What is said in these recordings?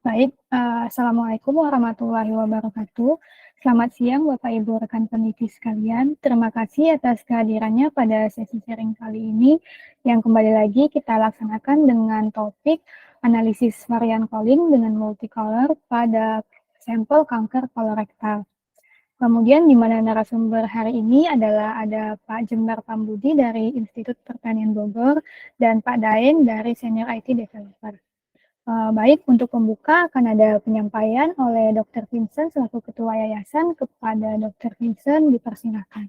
Baik, Assalamualaikum warahmatullahi wabarakatuh. Selamat siang Bapak Ibu rekan peneliti sekalian. Terima kasih atas kehadirannya pada sesi sharing kali ini yang kembali lagi kita laksanakan dengan topik analisis varian calling dengan multicolor pada sampel kanker kolorektal. Kemudian di mana narasumber hari ini adalah ada Pak Jembar Pambudi dari Institut Pertanian Bogor dan Pak Daeng dari Senior IT Developer. Baik, untuk pembuka akan ada penyampaian oleh Dr. Vincent selaku Ketua Yayasan. Kepada Dr. Vincent dipersilakan.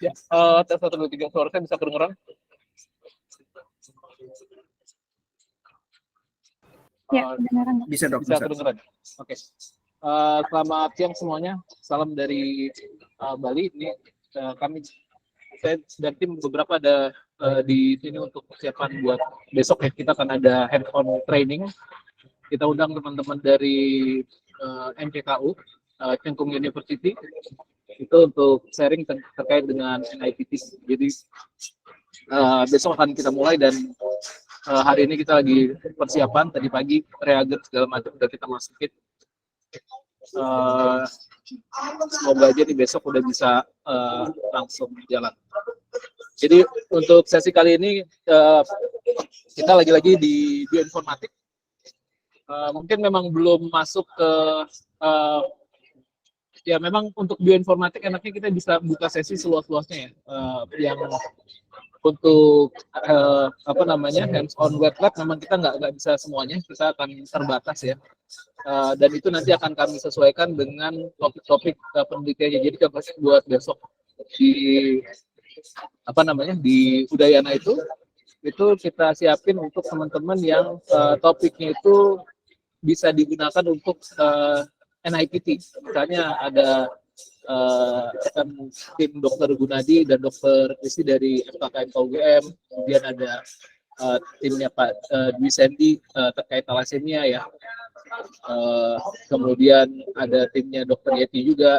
Ya, tes 1, 2, 3, suara saya bisa kedengeran? Ya, kedengeran. Bisa dok. Bisa kedengeran. Oke. Selamat siang semuanya. Salam dari Bali. Ini saya dan tim beberapa ada di sini untuk persiapan buat besok ya. Kita akan ada hands-on training. Kita undang teman-teman dari MCKU, Cengkung University, itu untuk sharing terkait dengan NIPT. Jadi besok akan kita mulai dan hari ini kita lagi persiapan. Tadi pagi reagen segala macam udah kita masukin. Semoga aja nih besok udah bisa langsung jalan. Jadi untuk sesi kali ini kita lagi-lagi di bioinformatik. Mungkin memang belum masuk ke ya memang untuk bioinformatik enaknya kita bisa buka sesi seluas-luasnya ya. Yang untuk hands on wet lab memang kita nggak bisa semuanya, kita akan terbatas ya. Dan itu nanti akan kami sesuaikan dengan topik-topik penelitiannya. Jadi buat besok di di Udayana itu kita siapin untuk teman-teman yang topiknya itu bisa digunakan untuk NIPT. Misalnya ada tim Dr. Gunadi dan Dr. Rizky dari FKKM KUGM, kemudian ada timnya Pak Dwi Sendi terkait thalassemia ya. Kemudian ada timnya Dr. Yeti juga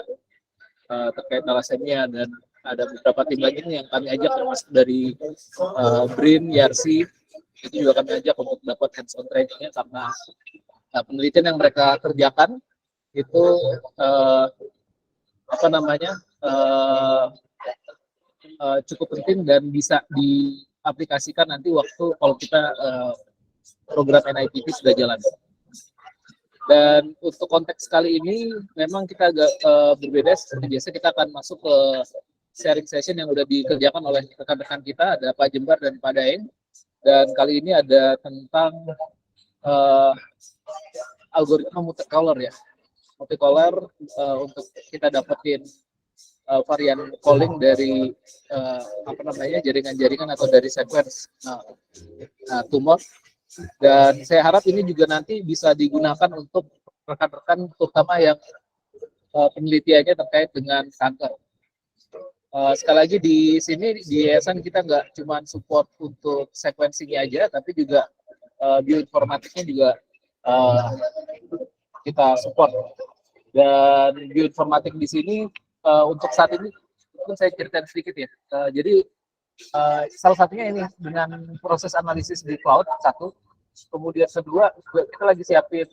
terkait thalassemia, dan ada beberapa tim lagi yang kami ajak termasuk dari BRIN, YARSI, itu juga kami ajak untuk dapat hands-on trainingnya karena penelitian yang mereka kerjakan itu cukup penting dan bisa diaplikasikan nanti waktu kalau kita program NIPT sudah jalan. Dan untuk konteks kali ini memang kita agak berbeda. Seperti biasa kita akan masuk ke sharing session yang sudah dikerjakan oleh rekan-rekan kita, ada Pak Jembar dan Pak Daeng. Dan kali ini ada tentang algoritma multicolor ya. Multicolor untuk kita dapetin varian calling dari jaringan-jaringan atau dari sequence tumor. Dan saya harap ini juga nanti bisa digunakan untuk rekan-rekan terutama yang penelitiannya terkait dengan kanker. Sekali lagi di sini di yayasan kita nggak cuma support untuk sequencing aja, tapi juga bioinformatiknya juga kita support. Dan bioinformatik di sini untuk saat ini mungkin saya ceritain sedikit ya. Jadi salah satunya ini dengan proses analisis di cloud satu, kemudian kedua kita lagi siapin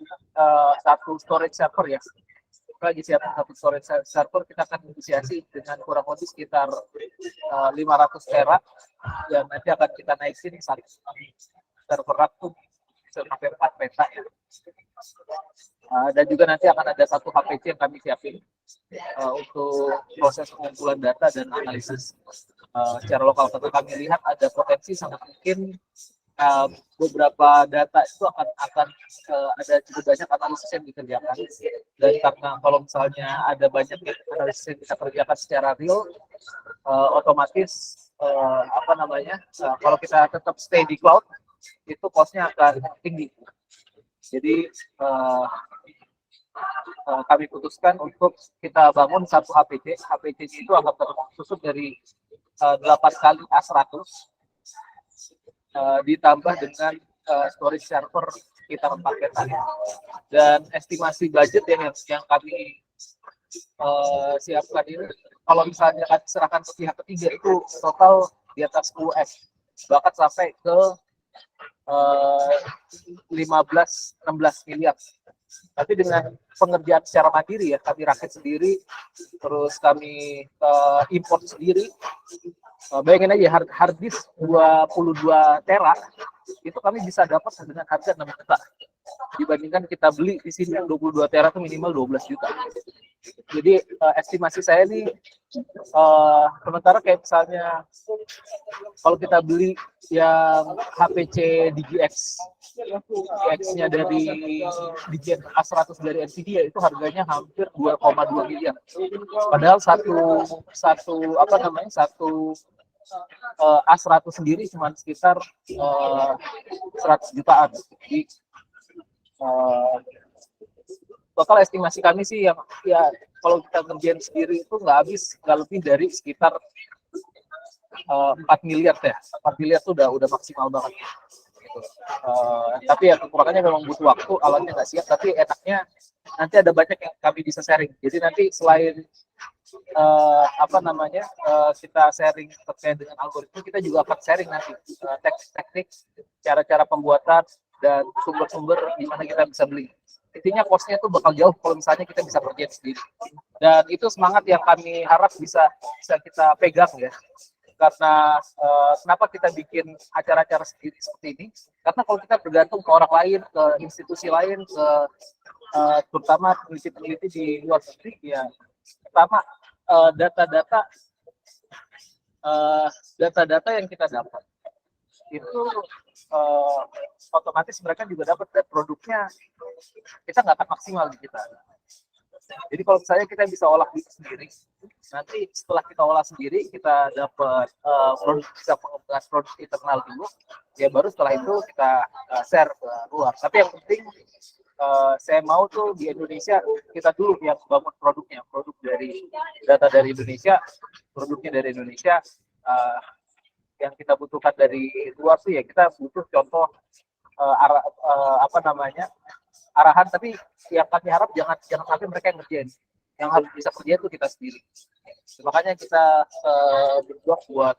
satu storage server ya. Kita lagi siapin satu storage server, kita akan inisiasi dengan kurang lebih sekitar 500 tera yang nanti akan kita naikin satu server rack tuh sampai 4 peta ya. Dan juga nanti akan ada satu HPC yang kami siapin untuk proses pengumpulan data dan analisis secara lokal. Karena kami lihat ada potensi sangat mungkin beberapa data itu akan ada cukup banyak analisis yang dikerjakan. Dan karena kalau misalnya ada banyak analisis yang kita kerjakan secara real, otomatis kalau kita tetap stay di cloud, itu cost-nya akan tinggi. Jadi kami putuskan untuk kita bangun satu HPC. HPC itu akan tersusun dari 8 kali A100 ditambah dengan storage server sekitar 4 peta. Dan estimasi budget yang kami siapkan ini, kalau misalnya kami serahkan ke pihak ketiga itu total di atas 10x, bahkan sampai ke eh, 15-16 miliar. Tapi dengan pengerjaan secara mandiri ya, kami rakit sendiri, terus kami import sendiri. Bayangin aja hard disk 22 tera itu kami bisa dapat dengan harga 6 juta. Dibandingkan kita beli di sini yang 22 tera itu minimal 12 juta. Jadi estimasi saya nih sementara kayak misalnya kalau kita beli yang HPC DGX-nya dari DGX A100 dari Nvidia itu harganya hampir 2,2 miliar. Padahal satu A100 sendiri cuma sekitar 100 jutaan. Jadi total estimasi kami sih yang ya kalau kita kerjain sendiri itu nggak lebih dari sekitar 4 miliar ya. 4 miliar itu udah maksimal banget. Gitu. Tapi ya kekurangannya memang butuh waktu, alatnya nggak siap, tapi enaknya nanti ada banyak yang kami bisa sharing. Jadi nanti selain kita sharing terkait dengan algoritma, kita juga akan sharing nanti teknik-teknik, cara-cara pembuatan dan sumber-sumber di mana kita bisa beli. Intinya cost-nya itu bakal jauh kalau misalnya kita bisa kerjain sendiri. Dan itu semangat yang kami harap bisa kita pegang ya. Karena kenapa kita bikin acara-acara sendiri seperti ini? Karena kalau kita bergantung ke orang lain, ke institusi lain, ke terutama peneliti-peneliti di luar negeri, ya pertama data-data yang kita dapat itu otomatis mereka juga dapat produknya, kita nggak akan maksimal di kita. Jadi kalau misalnya kita bisa olah sendiri, nanti setelah kita olah sendiri kita dapat bisa pengembangan produk internal dulu, ya baru setelah itu kita share ke luar. Tapi yang penting saya mau tuh di Indonesia kita dulu yang bangun produknya, produk dari data dari Indonesia, produknya dari Indonesia. Yang kita butuhkan dari luar tuh ya kita butuh contoh arahan, tapi yang kami harap jangan sampai mereka yang ngerjain, yang harus bisa kerja itu kita sendiri. Makanya kita berjuang buat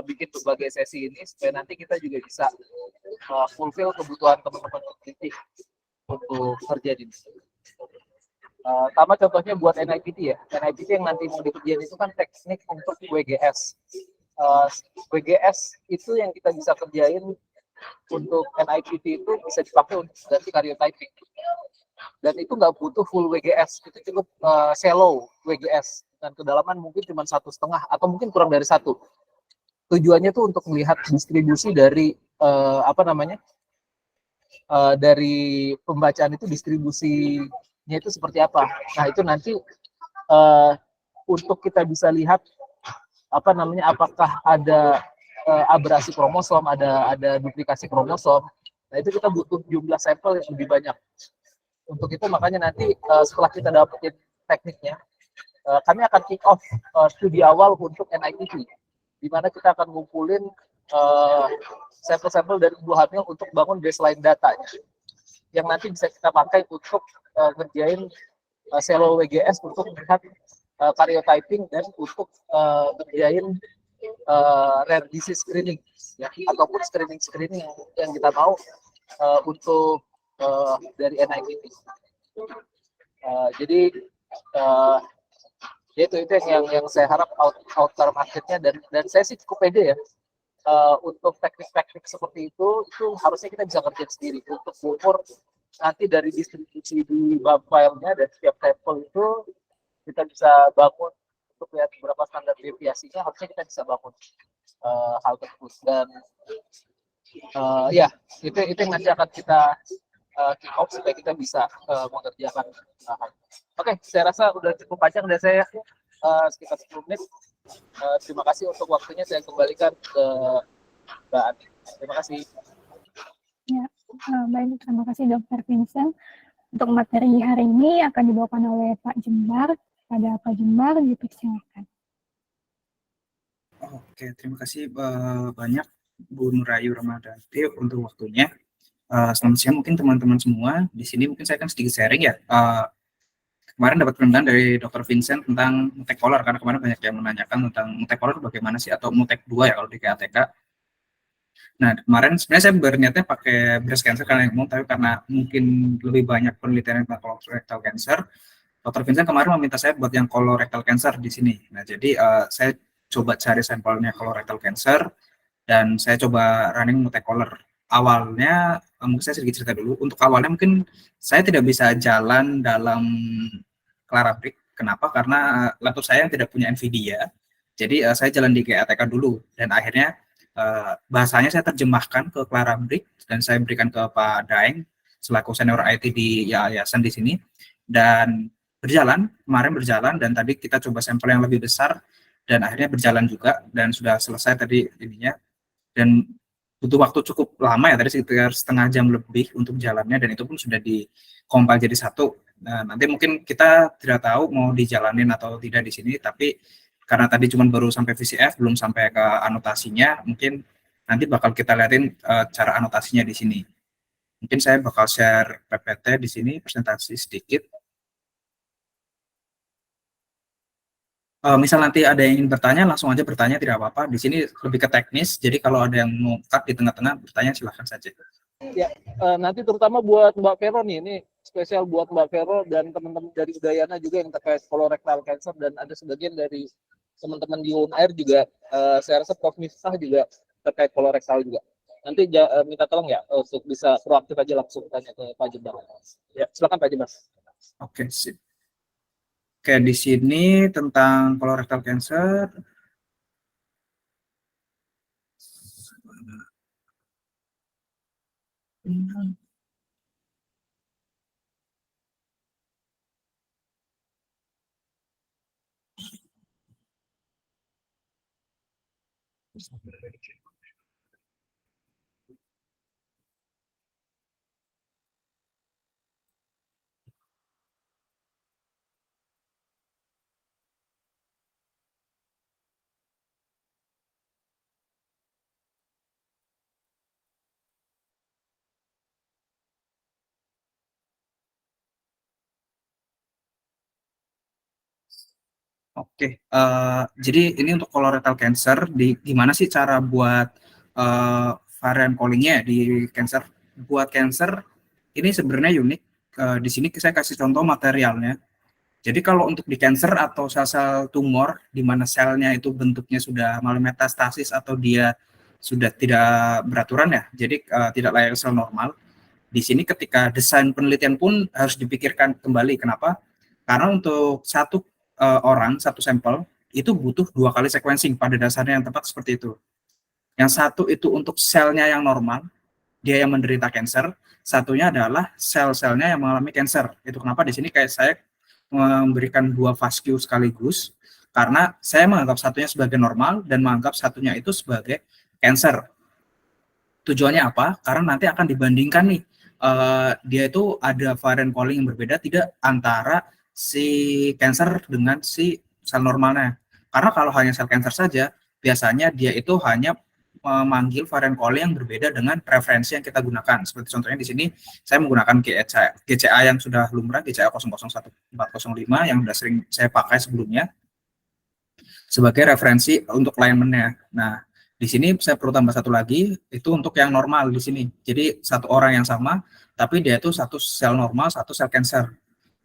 bikin berbagai sesi ini supaya nanti kita juga bisa fulfill kebutuhan teman-teman peneliti untuk kerja di sini. Sama contohnya buat NIPT ya, NIPT yang nanti mau dikerjain itu kan teknik untuk WGS. WGS itu yang kita bisa kerjain untuk NIPT itu bisa dipakai untuk ganti karyotyping, dan itu nggak butuh full WGS, itu cukup shallow WGS dan kedalaman mungkin cuma 1,5 atau mungkin kurang dari 1. Tujuannya tuh untuk melihat distribusi dari dari pembacaan itu distribusinya itu seperti apa. Nah itu nanti untuk kita bisa lihat apakah ada abrasi kromosom, ada duplikasi kromosom. Nah itu kita butuh jumlah sampel yang lebih banyak. Untuk itu makanya nanti setelah kita dapetin tekniknya, kami akan kick off studi awal untuk NIPT, di mana kita akan ngumpulin sampel-sampel dari ibu hamil untuk bangun baseline datanya, yang nanti bisa kita pakai untuk ngerjain shallow WGS untuk melihat karyotyping dan untuk ngerjain rare disease screening ya, ataupun screening yang kita mau untuk dari NIPT. Jadi itu yang saya harap outcome marketnya, dan saya sih cukup pede ya untuk teknik-teknik seperti itu harusnya kita bisa kerjain sendiri untuk ukur nanti dari distribusi di bab filenya dan setiap sampel itu kita bisa bangun untuk lihat berapa standar deviasinya, harusnya kita bisa bangun hal tersebut. Dan ya itu yang nanti akan kita kick off supaya kita bisa mengerjakan. Oke, saya rasa udah cukup panjang dari saya, sekitar 10 menit. Terima kasih untuk waktunya, saya kembalikan ke Mbak Ani. Terima kasih. Ya, baik, terima kasih Dr. Vincent. Untuk materi hari ini akan dibawakan oleh Pak Jembar. Pada Pak Jembar, dipersilakan. Oke, terima kasih banyak Bu Nurayu Ramadhanti untuk waktunya. Selamat siang mungkin teman-teman semua. Di sini mungkin saya akan sedikit sharing ya. Kemarin dapat penelitian dari Dr. Vincent tentang mutek polar, karena kemarin banyak yang menanyakan tentang mutek polar bagaimana sih, atau mutek 2 ya kalau di KATK. Nah, kemarin sebenarnya saya berniatnya pakai breast cancer karena yang umum, tapi karena mungkin lebih banyak penelitian tentang colorectal cancer, Dr. Vincent kemarin meminta saya buat yang colorectal cancer di sini. Nah, jadi saya coba cari sampelnya colorectal cancer dan saya coba running multicolor. Awalnya, mungkin saya sedikit cerita dulu. Untuk awalnya mungkin saya tidak bisa jalan dalam Clarabridge. Kenapa? Karena laptop saya yang tidak punya NVIDIA. Jadi saya jalan di GATK dulu dan akhirnya bahasanya saya terjemahkan ke Clarabridge dan saya berikan ke Pak Daeng selaku senior IT di yayasan di sini dan kemarin berjalan dan tadi kita coba sampel yang lebih besar dan akhirnya berjalan juga dan sudah selesai tadi ininya dan butuh waktu cukup lama ya tadi sekitar setengah jam lebih untuk jalannya dan itu pun sudah dikompil jadi satu. Nah, nanti mungkin kita tidak tahu mau dijalanin atau tidak di sini tapi karena tadi cuma baru sampai VCF belum sampai ke anotasinya mungkin nanti bakal kita lihatin cara anotasinya di sini. Mungkin saya bakal share PPT di sini presentasi sedikit. Misal nanti ada yang ingin bertanya, langsung aja bertanya, tidak apa-apa. Di sini lebih ke teknis, jadi kalau ada yang mau cut di tengah-tengah, bertanya silahkan saja. Ya, nanti terutama buat Mbak Vero nih, ini spesial buat Mbak Vero dan teman-teman dari Udayana juga yang terkait colorectal cancer dan ada sebagian dari teman-teman di UNAIR juga, saya rasa Prof. Miftah juga terkait colorectal juga. Nanti minta tolong ya untuk bisa proaktif aja langsung tanya ke Pak Jembar. Ya, silakan Pak Jembar. Oke, sip. Oke, di sini tentang colorectal cancer. Oke, jadi ini untuk colorectal cancer, gimana sih cara buat varian callingnya di cancer? Buat cancer, ini sebenarnya unik. Di sini saya kasih contoh materialnya. Jadi kalau untuk di cancer atau sel-sel tumor, di mana selnya itu bentuknya sudah mulai metastasis atau dia sudah tidak beraturan ya, jadi tidak layak sel normal. Di sini ketika desain penelitian pun harus dipikirkan kembali. Kenapa? Karena untuk satu orang, satu sampel, itu butuh 2 kali sequencing pada dasarnya yang tepat seperti itu. Yang satu itu untuk selnya yang normal, dia yang menderita cancer, satunya adalah sel-selnya yang mengalami cancer. Itu kenapa di sini kayak saya memberikan 2 vascu sekaligus, karena saya menganggap satunya sebagai normal dan menganggap satunya itu sebagai cancer. Tujuannya apa? Karena nanti akan dibandingkan nih, dia itu ada varian calling yang berbeda tidak antara si cancer dengan si sel normalnya. Karena kalau hanya sel cancer saja, biasanya dia itu hanya memanggil varian calling yang berbeda dengan referensi yang kita gunakan. Seperti contohnya di sini, saya menggunakan GCA yang sudah lumrah, GCA 001405 yang sudah sering saya pakai sebelumnya sebagai referensi untuk alignment-nya. Nah, di sini saya perlu tambah satu lagi, itu untuk yang normal di sini. Jadi satu orang yang sama, tapi dia itu satu sel normal, satu sel cancer.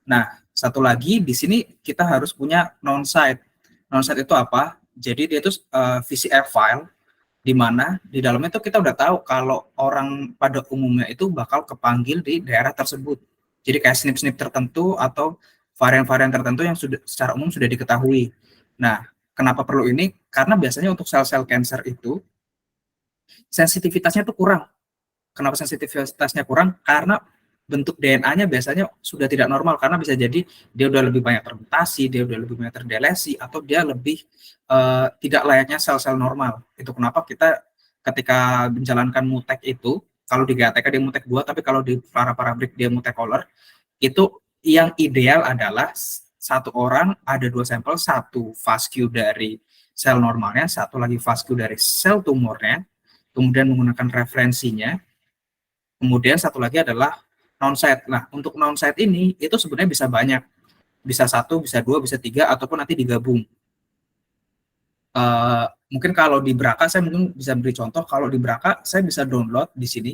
Nah, satu lagi di sini kita harus punya non-site. Non-site itu apa? Jadi dia itu VCF file, di mana di dalamnya itu kita udah tahu kalau orang pada umumnya itu bakal kepanggil di daerah tersebut. Jadi kayak SNP-SNP tertentu atau varian-varian tertentu yang sudah secara umum sudah diketahui. Nah, kenapa perlu ini? Karena biasanya untuk sel-sel cancer itu sensitivitasnya tuh kurang. Kenapa sensitivitasnya kurang? Karena bentuk DNA-nya biasanya sudah tidak normal karena bisa jadi dia udah lebih banyak termutasi, dia udah lebih banyak terdelesi atau dia lebih tidak layaknya sel-sel normal. Itu kenapa kita ketika menjalankan mutek itu, kalau di GATK dia mutek 2, tapi kalau di Clarabridge dia mutek color, itu yang ideal adalah satu orang ada 2 sampel, satu vascu dari sel normalnya, satu lagi vascu dari sel tumornya, kemudian menggunakan referensinya, kemudian satu lagi adalah non-site. Nah, untuk non-site ini itu sebenarnya bisa banyak, bisa 1, bisa 2, bisa 3, ataupun nanti digabung. Mungkin kalau di Braka saya mungkin bisa beri contoh, kalau di Braka saya bisa download di sini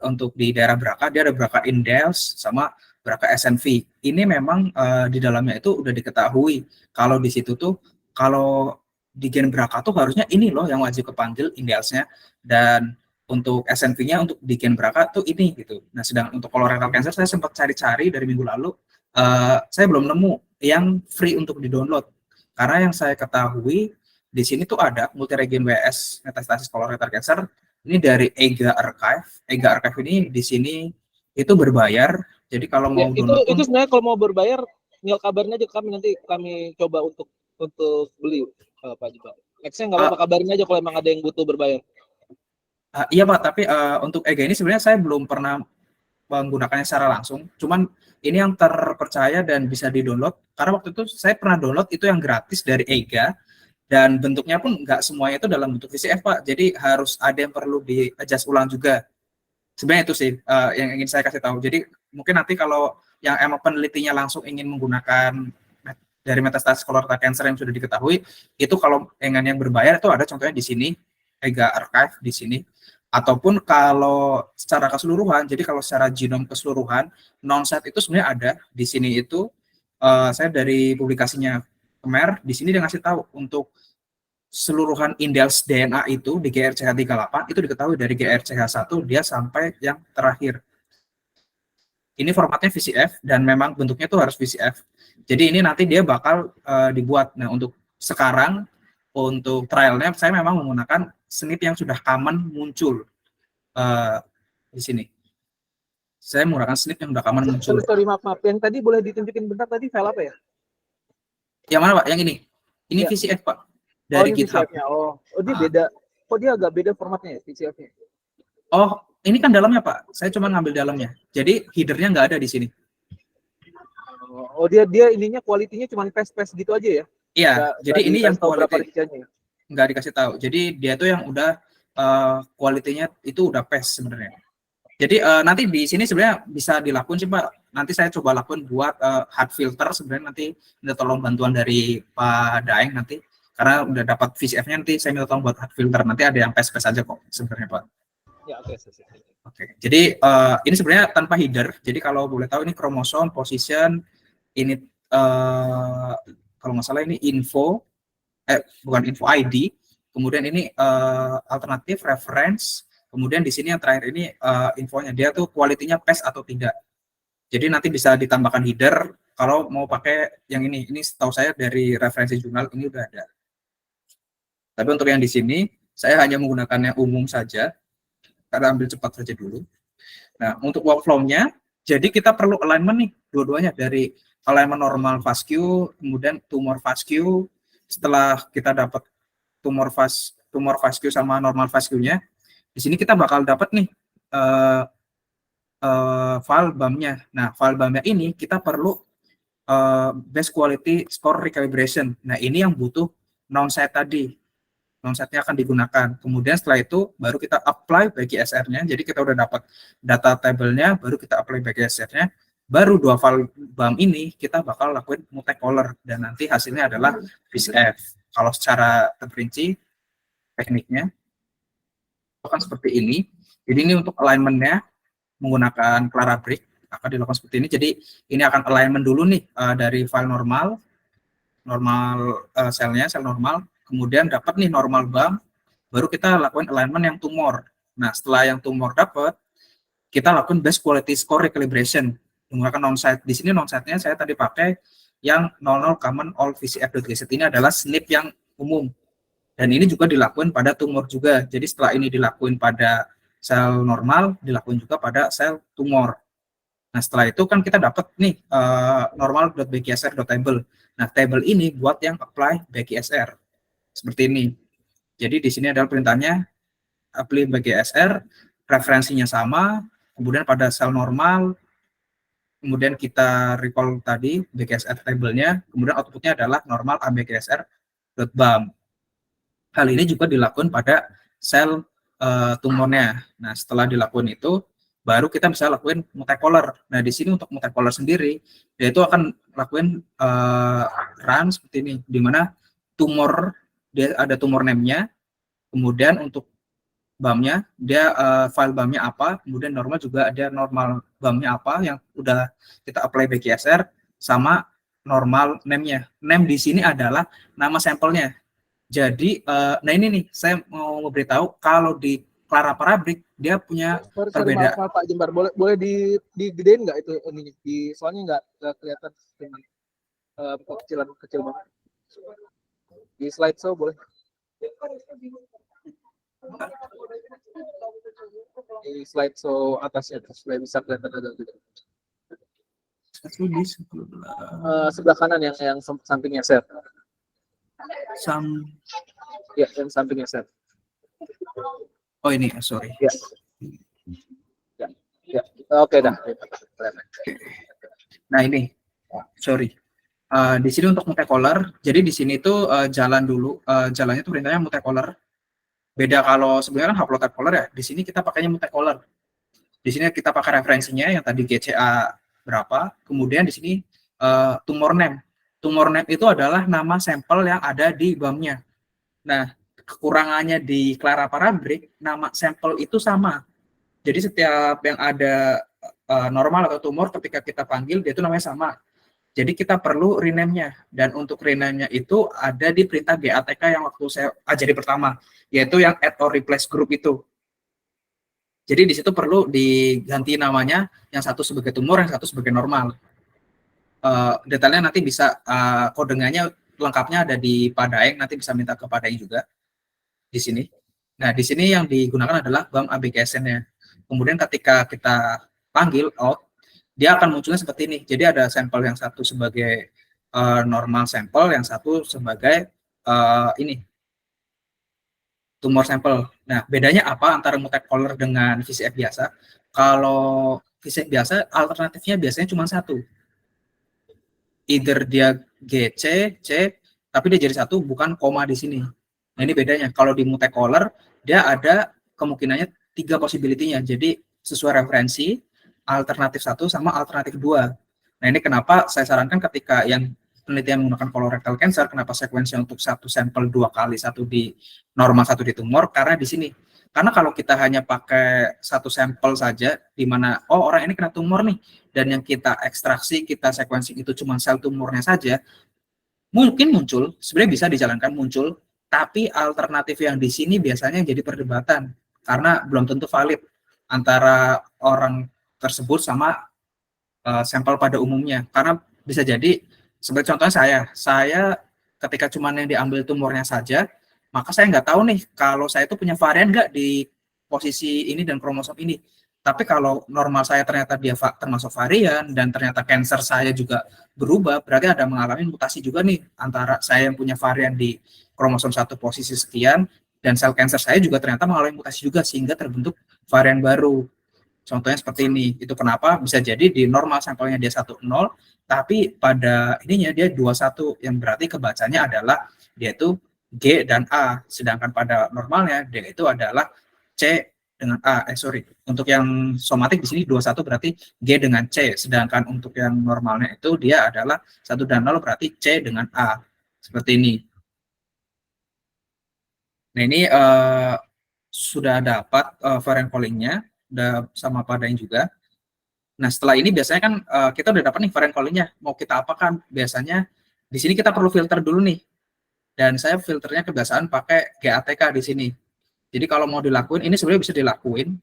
untuk di daerah Braka dia ada Braka Index sama Braka SNV. Ini memang di dalamnya itu udah diketahui kalau di situ tuh kalau di Gen Braka tuh harusnya ini loh yang wajib kepanggil Indelsnya, dan untuk SNV-nya untuk di Gen Braka tuh ini gitu. Nah, sedang untuk colorectal cancer saya sempat cari-cari dari minggu lalu, saya belum nemu yang free untuk di-download. Karena yang saya ketahui di sini tuh ada multi-region WS metastasis colorectal cancer ini dari EGA Archive. EGA Archive ini di sini itu berbayar. Jadi kalau mau Ya, download itu sebenarnya kalau mau berbayar tinggal kabarin aja ke kami, nanti kami coba untuk beli Pak Jibang. Nextnya nggak apa-apa, kabarin aja kalau emang ada yang butuh berbayar. Iya Pak, tapi untuk EGA ini sebenarnya saya belum pernah menggunakannya secara langsung. Cuman ini yang terpercaya dan bisa di-download. Karena waktu itu saya pernah download itu yang gratis dari EGA. Dan bentuknya pun nggak semuanya itu dalam bentuk VCF Pak, jadi harus ada yang perlu di-adjust ulang juga. Sebenarnya itu sih yang ingin saya kasih tahu. Jadi mungkin nanti kalau yang emang penelitinya langsung ingin menggunakan dari metastasis colorectal cancer yang sudah diketahui, itu kalau ingin yang berbayar itu ada contohnya di sini, EGA Archive di sini. Ataupun kalau secara keseluruhan, jadi kalau secara genom keseluruhan, non-set itu sebenarnya ada di sini itu, saya dari publikasinya Kemer, di sini dia ngasih tahu untuk seluruhan indels DNA itu di GRCH38 itu diketahui dari GRCH1 dia sampai yang terakhir. Ini formatnya VCF dan memang bentuknya tuh harus VCF. Jadi ini nanti dia bakal dibuat. Nah, untuk sekarang untuk trialnya saya memang menggunakan SNP yang sudah common muncul di sini. Saya menggunakan SNP yang sudah common muncul. Sorry, maaf. Yang tadi boleh ditunjukin bentar, tadi file apa ya? Yang mana Pak? Yang ini? Ini ya. VCF Pak. Dari GitHub. Oh, dia beda. Kok dia agak beda formatnya ya, VCF-nya? Oh, ini kan dalamnya Pak. Saya cuma ngambil dalamnya. Jadi headernya nggak ada di sini. Oh, dia ininya kualitinya cuma paste gitu aja ya? Iya. Jadi ini yang kualiti nggak dikasih tahu. Jadi dia tuh yang udah kualitinya itu udah paste sebenarnya. Jadi nanti di sini sebenarnya bisa dilakukan sih Pak. Nanti saya coba lakukan buat hard filter sebenarnya, nanti minta tolong bantuan dari Pak Daeng nanti. Karena udah dapat VCF-nya, nanti saya minta tolong buat hard filter. Nanti ada yang paste-paste aja kok sebenarnya Pak. Ya, oke. Oke. Jadi ini sebenarnya tanpa header. Jadi kalau boleh tahu ini kromosom, position, ini kalau nggak salah ini info, bukan info ID. Kemudian ini alternatif reference. Kemudian di sini yang terakhir ini infonya dia tuh kualitinya PES atau tidak. Jadi nanti bisa ditambahkan header kalau mau pakai yang ini. Ini setahu saya dari referensi jurnal ini udah ada. Tapi untuk yang di sini saya hanya menggunakan yang umum saja. Karena ambil cepat saja dulu. Nah, untuk workflow-nya, jadi kita perlu alignment nih dua-duanya, dari alignment normal vascu, kemudian tumor vascu. Setelah kita dapat tumor vascu sama normal vascunya, di sini kita bakal dapat nih file BAM-nya. Nah, file BAM-nya ini kita perlu best quality score recalibration. Nah, ini yang butuh non-set tadi. Non-setnya akan digunakan. Kemudian setelah itu baru kita apply BGSR-nya. Jadi kita udah dapat data table-nya, baru kita apply BGSR-nya. Baru dua file BAM ini kita bakal lakuin multicolor dan nanti hasilnya adalah VCF. Kalau secara terperinci tekniknya akan seperti ini. Jadi ini untuk alignment-nya menggunakan Clara Brick akan dilakukan seperti ini. Jadi ini akan alignment dulu nih dari file normal selnya, sel normal, kemudian dapat nih normal BAM, baru kita lakukan alignment yang tumor. Nah, setelah yang tumor dapat, kita lakukan best quality score recalibration menggunakan non-site. Di sini non-site-nya saya tadi pakai yang 00 common all VCF.gz. Ini adalah SNP yang umum. Dan ini juga dilakukan pada tumor juga. Jadi setelah ini dilakukan pada sel normal, dilakukan juga pada sel tumor. Nah, setelah itu kan kita dapat nih normal.bgsr.table. Nah, table ini buat yang apply BGSR. Seperti ini. Jadi di sini adalah perintahnya apply BGSR, referensinya sama, kemudian pada sel normal, kemudian kita recall tadi BGSR table-nya, kemudian outputnya adalah normal abgsr.bam. Hal ini juga dilakukan pada sel tumornya. Nah, setelah dilakukan itu, baru kita bisa lakukan multicolor. Nah, di sini untuk multicolor sendiri, yaitu akan lakukan run seperti ini, di mana tumor dia ada tumor name-nya, kemudian untuk BAM-nya, dia file BAM-nya apa, kemudian normal juga ada normal BAM-nya apa yang udah kita apply BKSR, sama normal name-nya. Name di sini adalah nama sampelnya. Jadi, nah ini nih, saya mau memberitahu kalau di Clara Parabrik dia punya Sorry, perbedaan. maaf Pak Jembar, boleh digedein nggak itu ininya? Soalnya nggak kelihatan dengan kecil banget. Di slide show boleh. Di slide show atasnya supaya bisa kelihatan agak gede. Sebelah kanan yang sampingnya share. Ya, yang sampingnya share. Oh ini, sorry. Ya. Oke dah. Nah ini, sorry. Di sini untuk multicolor, jadi di sini tuh jalan dulu, jalannya tuh perintahnya multicolor. Beda kalau sebenarnya kan haplotype color ya, di sini kita pakainya multicolor. Di sini kita pakai referensinya yang tadi GCA berapa, kemudian di sini tumor name. Tumor name itu adalah nama sampel yang ada di BAM-nya. Nah, kekurangannya di Clara Parabrik, nama sampel itu sama. Jadi setiap yang ada normal atau tumor ketika kita panggil, dia itu namanya sama. Jadi kita perlu rename-nya, dan untuk rename-nya itu ada di perintah GATK yang waktu saya ajari pertama, yaitu yang add or replace group itu. Jadi di situ perlu diganti namanya, yang satu sebagai tumor, yang satu sebagai normal. Detailnya nanti bisa kodenya lengkapnya ada di Padaeng, nanti bisa minta ke Padaeng juga di sini. Nah di sini yang digunakan adalah BAM ABKSN-nya. Kemudian ketika kita panggil out, dia akan munculnya seperti ini. Jadi ada sampel yang satu sebagai normal sampel, yang satu sebagai ini tumor sampel. Nah, bedanya apa antara multicolor dengan VCF biasa? Kalau VCF biasa, alternatifnya biasanya cuma satu. Either dia GC, C, tapi dia jadi satu, bukan koma di sini. Nah, ini bedanya. Kalau di multicolor, dia ada kemungkinannya 3 possibility-nya. Jadi, sesuai referensi, alternatif 1 sama alternatif 2. Nah, ini kenapa saya sarankan ketika yang penelitian menggunakan colorectal cancer, kenapa sekuensi untuk satu sampel 2 kali, satu di normal, satu di tumor, karena di sini. Karena kalau kita hanya pakai satu sampel saja, di mana, oh orang ini kena tumor nih, dan yang kita ekstraksi, kita sekuensi itu cuma sel tumornya saja, mungkin muncul, sebenarnya bisa dijalankan muncul, tapi alternatif yang di sini biasanya jadi perdebatan, karena belum tentu valid antara orang tersebut sama sampel pada umumnya. Karena bisa jadi, sebagai contohnya saya ketika cuma yang diambil tumornya saja, maka saya nggak tahu nih kalau saya itu punya varian nggak di posisi ini dan kromosom ini. Tapi kalau normal saya ternyata dia termasuk varian dan ternyata cancer saya juga berubah, berarti ada mengalami mutasi juga nih antara saya yang punya varian di kromosom 1 posisi sekian dan sel cancer saya juga ternyata mengalami mutasi juga sehingga terbentuk varian baru. Contohnya seperti ini. Itu kenapa bisa jadi di normal sampelnya dia 10, tapi pada ininya dia 21, yang berarti kebacanya adalah dia itu G dan A, sedangkan pada normalnya dia itu adalah C dengan A. Untuk yang somatik di sini 21 berarti G dengan C, sedangkan untuk yang normalnya itu dia adalah 1 dan 0 berarti C dengan A. Seperti ini. Nah, ini sudah dapat varian callingnya, udah sama Padaeng juga. Nah, setelah ini biasanya kan kita udah dapat nih varian callingnya, mau kita apakan? Biasanya di sini kita perlu filter dulu nih. Dan saya filternya kebiasaan pakai GATK di sini. Jadi kalau mau dilakuin, ini sebenarnya bisa dilakuin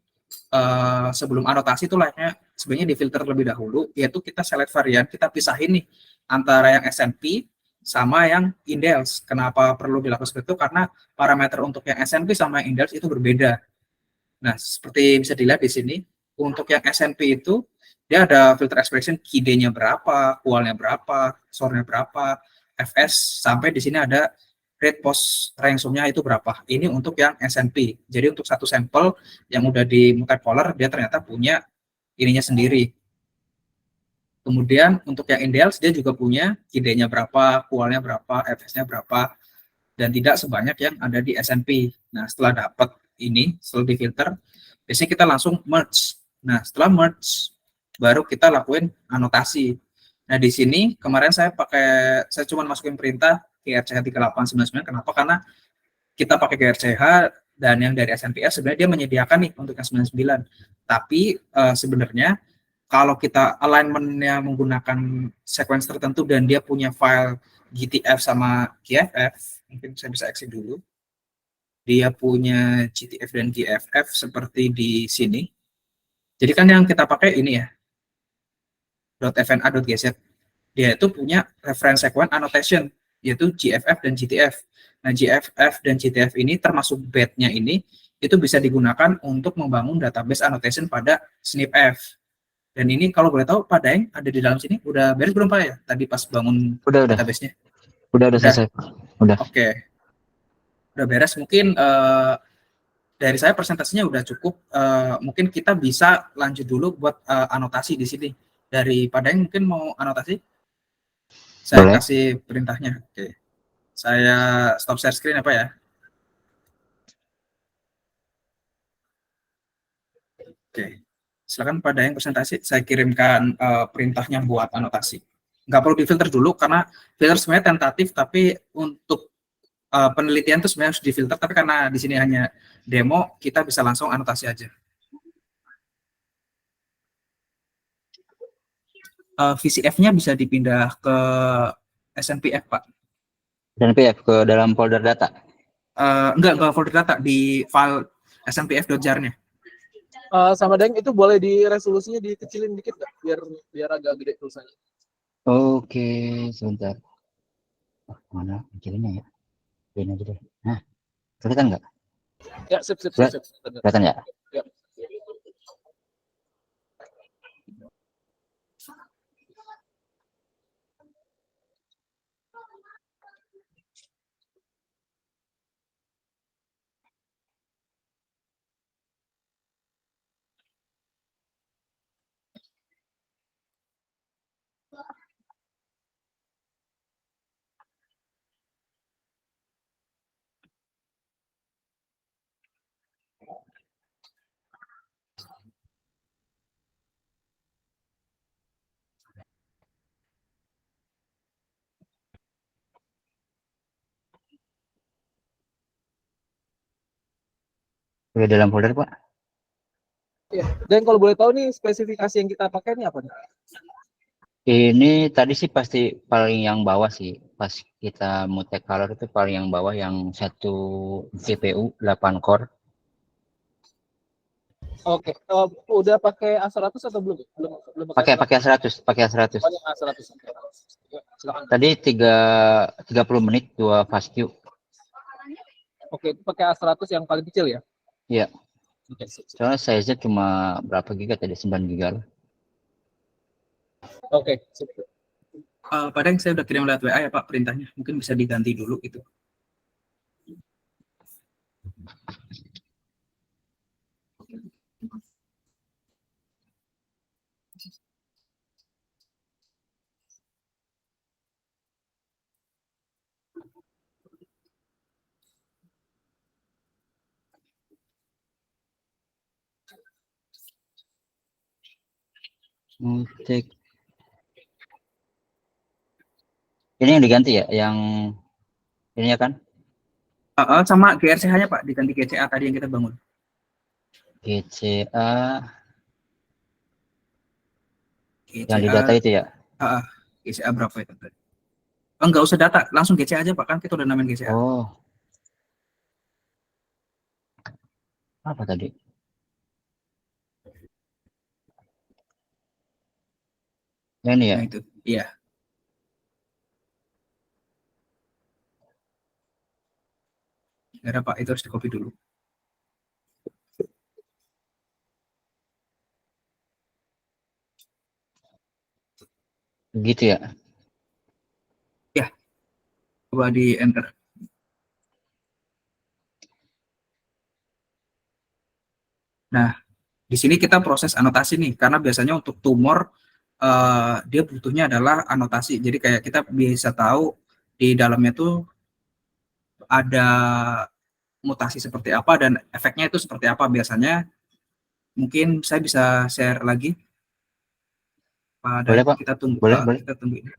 sebelum anotasi itu layaknya sebenarnya di filter lebih dahulu, yaitu kita select varian, kita pisahin nih antara yang SNP sama yang indels. Kenapa perlu dilakukan seperti itu? Karena parameter untuk yang SNP sama yang indels itu berbeda. Nah, seperti bisa dilihat di sini, untuk yang SNP itu, dia ada filter expression, KD-nya berapa, QAL-nya berapa, SOR-nya berapa, FS, sampai di sini ada rate post ransom-nya itu berapa. Ini untuk yang SNP. Jadi untuk satu sampel yang udah di multipolar, dia ternyata punya ininya sendiri. Kemudian untuk yang indels, dia juga punya KD-nya berapa, QAL-nya berapa, FS-nya berapa, dan tidak sebanyak yang ada di SNP. Nah, setelah dapat ini, setelah difilter, biasanya kita langsung merge. Nah, setelah merge, baru kita lakuin anotasi. Nah, di sini kemarin saya cuma masukin perintah GRCH 3899. Kenapa? Karena kita pakai GRCH dan yang dari SNPS sebenarnya dia menyediakan nih untuk yang 99. Tapi sebenarnya kalau kita alignment-nya menggunakan sequence tertentu dan dia punya file GTF sama GFF, mungkin saya bisa exit dulu. Dia punya GTF dan GFF seperti di sini. Jadi kan yang kita pakai ini ya, .fna.gz. Dia itu punya reference sequence annotation, yaitu GFF dan GTF. Nah, GFF dan GTF ini termasuk bed-nya ini, itu bisa digunakan untuk membangun database annotation pada SNPF. Dan ini kalau boleh tahu, Pak Daeng ada di dalam sini, udah beres belum Pak ya? Tadi pas bangun database-nya. Udah selesai. Udah. Oke. Udah beres, mungkin dari saya presentasinya udah cukup. Mungkin kita bisa lanjut dulu buat anotasi di sini. Dari Pak Daeng mungkin mau anotasi? Saya Boleh. kasih perintahnya. Oke. Saya stop share screen apa ya? Oke. Silakan Pak Daeng presentasi. Saya kirimkan perintahnya buat anotasi. Nggak perlu difilter dulu karena filter sebenarnya tentatif, tapi untuk penelitian itu sebenarnya harus difilter. Tapi karena di sini hanya demo, kita bisa langsung anotasi aja. VCF-nya bisa dipindah ke SNPF, Pak. SNPF ke dalam folder data. Enggak ke folder data, di file snpf.jar-nya. Sama Deng, itu boleh di resolusinya dikecilin dikit nggak? Biar agak gede tulisannya. Oke, sebentar. Mana kecilnya ya? Ini aja deh. Nah, kelihatan nggak? Ya, sip. Kelihatan ya? Ya. Udah dalam folder, Pak. Ya. Dan kalau boleh tahu nih spesifikasi yang kita pakai ini apa nih? Ini tadi sih pasti paling yang bawah sih. Pas kita mutek color itu paling yang bawah, yang satu GPU 8 core. Oke. Udah pakai A100 atau belum? Belum Pakai A100. Oh, yang A100. Ya, silakan. Tadi 30 menit 2 fast queue. Oke, itu pakai A100 yang paling kecil ya? Iya. Oke. Soalnya size-nya cuma berapa giga tadi? 9 giga lah. Oke. Pak Daeng, saya udah kirim lewat WA ya Pak perintahnya. Mungkin bisa diganti dulu itu. Mutek. Ini yang diganti ya? Yang ininya kan? Sama GRCH-nya Pak, diganti GCA tadi yang kita bangun. GCA. GCA Yang di data itu ya? GCA berapa itu tadi? Enggak usah data, langsung GCA aja Pak, kan kita udah namain GCA. Oh. Apa tadi? Yang ini ya? Nah itu, iya. Nggak ada Pak, itu harus di-copy dulu. Gitu ya? Ya, coba di enter. Nah, di sini kita proses anotasi nih, karena biasanya untuk tumor dia butuhnya adalah anotasi. Jadi kayak kita bisa tahu di dalamnya tuh ada mutasi seperti apa dan efeknya itu seperti apa biasanya. Mungkin saya bisa share lagi. Boleh Pak? Kita tunggu. Boleh. Kita tunggu ini.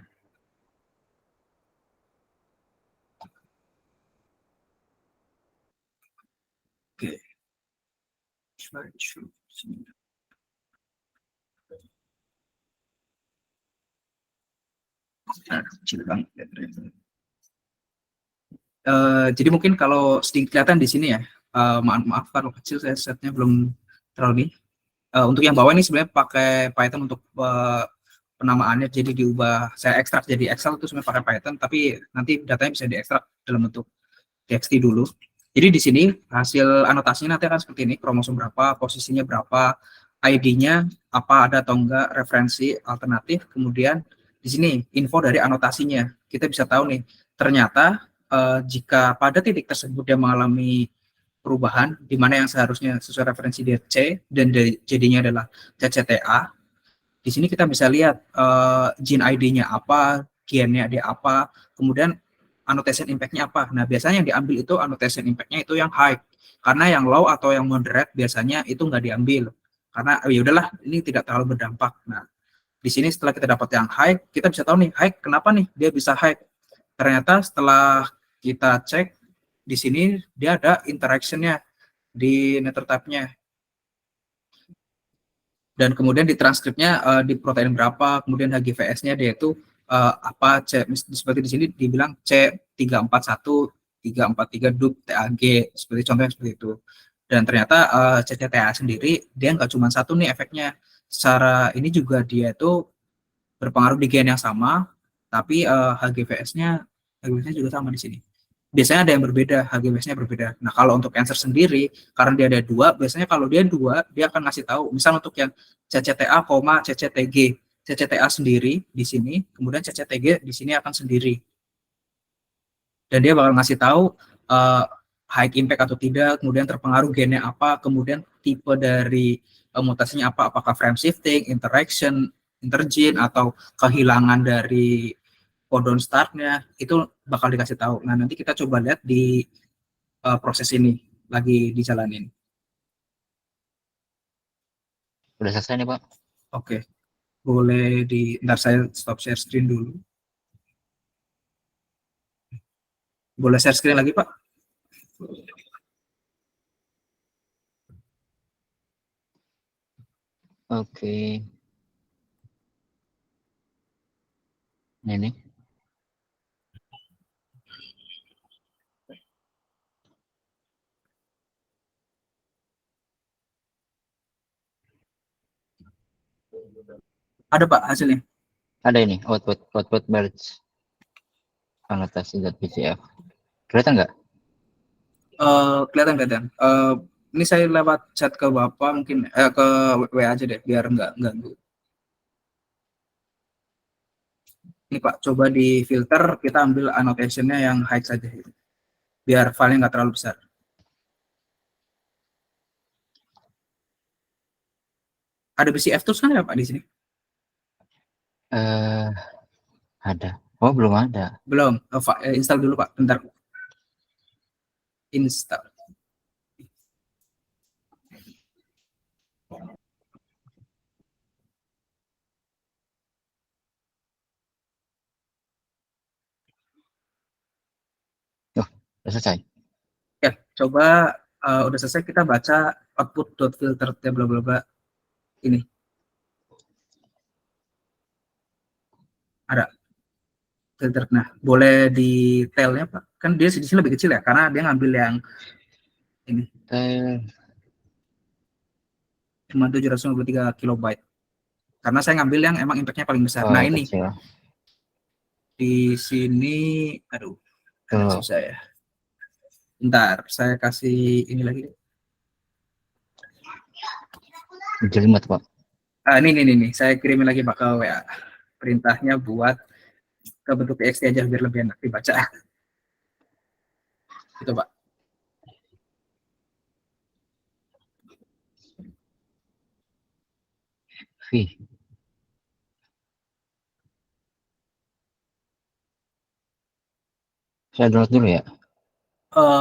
slideshow. Kecil banget ya ternyata. Jadi mungkin kalau sedikit kelihatan di sini ya, maaf kalau kecil saya setnya belum terlalu ini. Untuk yang bawah ini sebenarnya pakai Python untuk penamaannya, jadi diubah, saya ekstrak jadi Excel itu sebenarnya pakai Python, tapi nanti datanya bisa diekstrak dalam bentuk txt dulu. Jadi di sini hasil anotasinya nanti akan seperti ini, kromosom berapa, posisinya berapa, ID-nya apa, ada atau enggak, referensi alternatif, kemudian di sini info dari anotasinya. Kita bisa tahu nih, ternyata jika pada titik tersebut dia mengalami perubahan, di mana yang seharusnya sesuai referensi dia C, dan jadinya adalah CCTA, di sini kita bisa lihat gene ID-nya apa, gennya dia apa, kemudian annotation impact-nya apa. Nah, biasanya yang diambil itu annotation impact-nya itu yang high. Karena yang low atau yang moderate biasanya itu nggak diambil. Karena ya udahlah, ini tidak terlalu berdampak. Nah, di sini setelah kita dapat yang high, kita bisa tahu nih, high kenapa nih dia bisa high. Ternyata setelah kita cek, di sini dia ada interaction-nya di network type-nya. Dan kemudian di transkripnya di protein berapa, kemudian HGVS-nya dia itu apa, seperti di sini dibilang C341 343 DUP TAG, seperti contohnya seperti itu. Dan ternyata CCTA sendiri dia nggak cuma satu nih efeknya, secara ini juga dia itu berpengaruh di gen yang sama, tapi HGVS-nya juga sama di sini. Biasanya ada yang berbeda, HGVS-nya berbeda. Nah, kalau untuk answer sendiri, karena dia ada dua, biasanya kalau dia dua, dia akan ngasih tahu. Misal untuk yang CCTA, CCTG, CCTA sendiri di sini, kemudian CCTG di sini akan sendiri. Dan dia bakal ngasih tahu high impact atau tidak, kemudian terpengaruh gennya apa, kemudian tipe dari mutasinya apa, apakah frame shifting, interaction, intergene, atau kehilangan dari codon start-nya, itu bakal dikasih tahu. Nah, nanti kita coba lihat di proses ini lagi dijalanin. Udah selesai nih, Pak. Oke, boleh ntar saya stop share screen dulu. Boleh share screen lagi, Pak? Oke. Ini. Ada, Pak, hasilnya? Ada ini, output merge anotasi.pcf. Kelihatan nggak? Kelihatan. Ini saya lewat chat ke Bapak, mungkin ke WA aja deh, biar nggak ganggu. Ini Pak, coba di filter, kita ambil annotation-nya yang high saja, biar file-nya nggak terlalu besar. Ada BCF terus kan ya Pak di sini? Ada. Oh, belum ada. Belum. Install dulu Pak, bentar. Install. Oh, udah selesai. Oke, coba udah selesai, kita baca output.filter bla bla bla ini. Ada filter. Nah, boleh detailnya Pak. Kan dia di sini lebih kecil ya, karena dia ngambil yang ini. Cuma 753 kilobyte. Karena saya ngambil yang emang impact-nya paling besar. Nah, ini. Kecil. Di sini, aduh, susah ya. Bentar, saya kasih ini lagi. Jelimet, Pak. Ini, saya kirimin lagi Pak ke WA. Perintahnya buat ke bentuk TXT aja biar lebih enak dibaca. Itu Pak. Saya download dulu ya.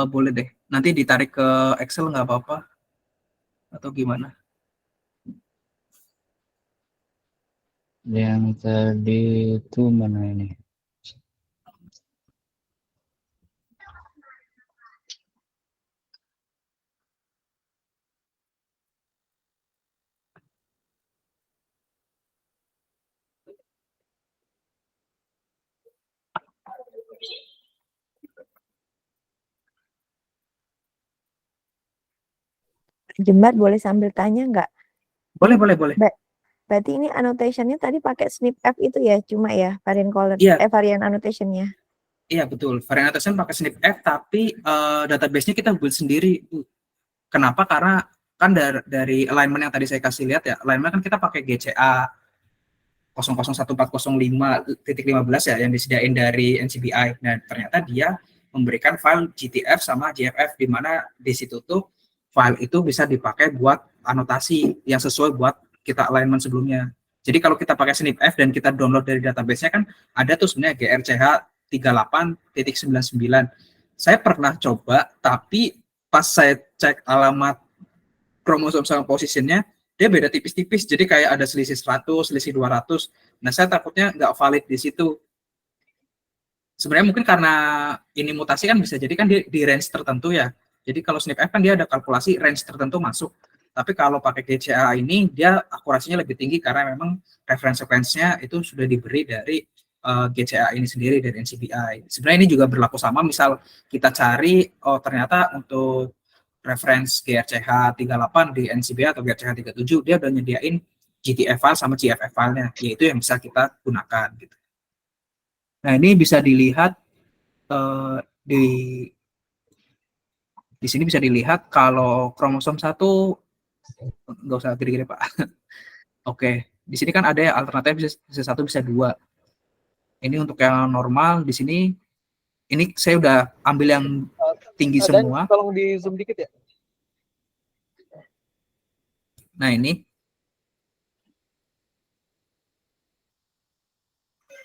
Boleh deh. Nanti ditarik ke Excel nggak apa-apa? Atau gimana? Yang tadi itu mana ini? Jembat boleh sambil tanya nggak? Boleh, boleh, boleh. Berarti ini annotation-nya tadi pakai SNPF itu ya, cuma ya varian color, Iya. varian annotation-nya. Iya, betul. Varian annotation pakai SNPF, tapi database-nya kita build sendiri. Kenapa? Karena kan dari alignment yang tadi saya kasih lihat ya, alignment kan kita pakai GCA 001405.15 ya, yang disediain dari NCBI. Dan ternyata dia memberikan file GTF sama GFF, di mana di situ tuh file itu bisa dipakai buat anotasi yang sesuai buat kita alignment sebelumnya. Jadi kalau kita pakai SNPF dan kita download dari database-nya kan ada tuh sebenarnya GRCH 38.99. Saya pernah coba, tapi pas saya cek alamat kromosom sama positionnya, dia beda tipis-tipis. Jadi kayak ada selisih 100, selisih 200. Nah, saya takutnya nggak valid di situ. Sebenarnya mungkin karena ini mutasi kan bisa jadi kan di range tertentu ya. Jadi kalau SNPF kan dia ada kalkulasi range tertentu masuk. Tapi kalau pakai GCA ini, dia akurasinya lebih tinggi karena memang reference sequence-nya itu sudah diberi dari GCA ini sendiri, dari NCBI. Sebenarnya ini juga berlaku sama, misal kita cari, oh ternyata untuk reference GRCH 38 di NCBI atau GRCH 37, dia udah nyediain GTF file sama GFF file-nya, yaitu yang bisa kita gunakan. Gitu. Nah, ini bisa dilihat di sini bisa dilihat kalau kromosom 1, nggak usah gede-gede Pak. Oke, di sini kan ada ya alternatif bisa 1 bisa 2. Ini untuk yang normal di sini. Ini saya udah ambil yang tinggi semua. Tolong di zoom dikit ya. Nah ini.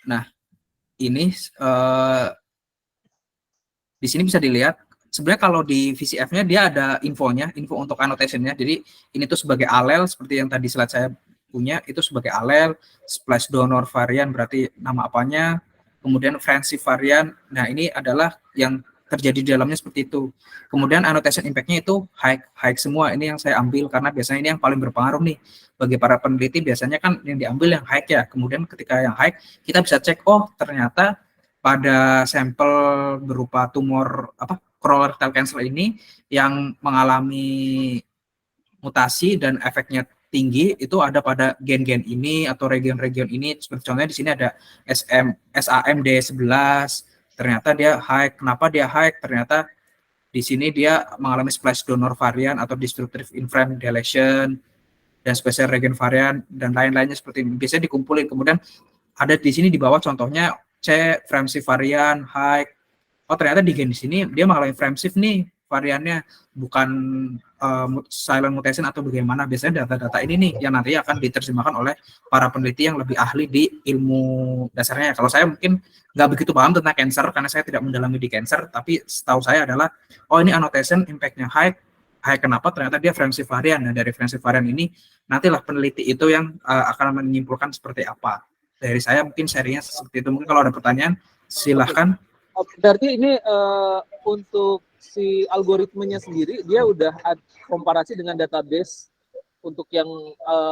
Nah ini di sini bisa dilihat. Sebenarnya kalau di VCF-nya dia ada infonya, info untuk annotation-nya. Jadi ini tuh sebagai alel seperti yang tadi slide saya punya, itu sebagai alel, splash donor varian berarti nama apanya, kemudian friendship varian. Nah, ini adalah yang terjadi di dalamnya seperti itu. Kemudian annotation impact-nya itu high semua. Ini yang saya ambil karena biasanya ini yang paling berpengaruh nih bagi para peneliti. Biasanya kan yang diambil yang high ya. Kemudian ketika yang high, kita bisa cek, oh ternyata pada sampel berupa tumor colorectal cancer ini yang mengalami mutasi dan efeknya tinggi itu ada pada gen-gen ini atau region-region ini. Seperti contohnya di sini ada SAMD11, ternyata dia high. Kenapa dia high? Ternyata di sini dia mengalami splash donor varian atau destructive inframe deletion dan spesial region varian dan lain-lainnya seperti ini. Biasanya dikumpulin. Kemudian ada di sini di bawah contohnya C frame shift varian high. Oh ternyata di gen di sini dia mengalami frame shift nih variannya, bukan silent mutation atau bagaimana. Biasanya data-data ini nih yang nanti akan diterjemahkan oleh para peneliti yang lebih ahli di ilmu dasarnya. Kalau saya mungkin nggak begitu paham tentang cancer karena saya tidak mendalami di cancer, tapi setahu saya adalah oh ini annotation impact-nya high kenapa? Ternyata dia frame shift varian. Nah dari frame shift varian ini nantilah peneliti itu yang akan menyimpulkan seperti apa. Dari saya mungkin serinya seperti itu. Mungkin kalau ada pertanyaan silahkan. Berarti ini untuk si algoritmenya sendiri dia udah komparasi dengan database untuk yang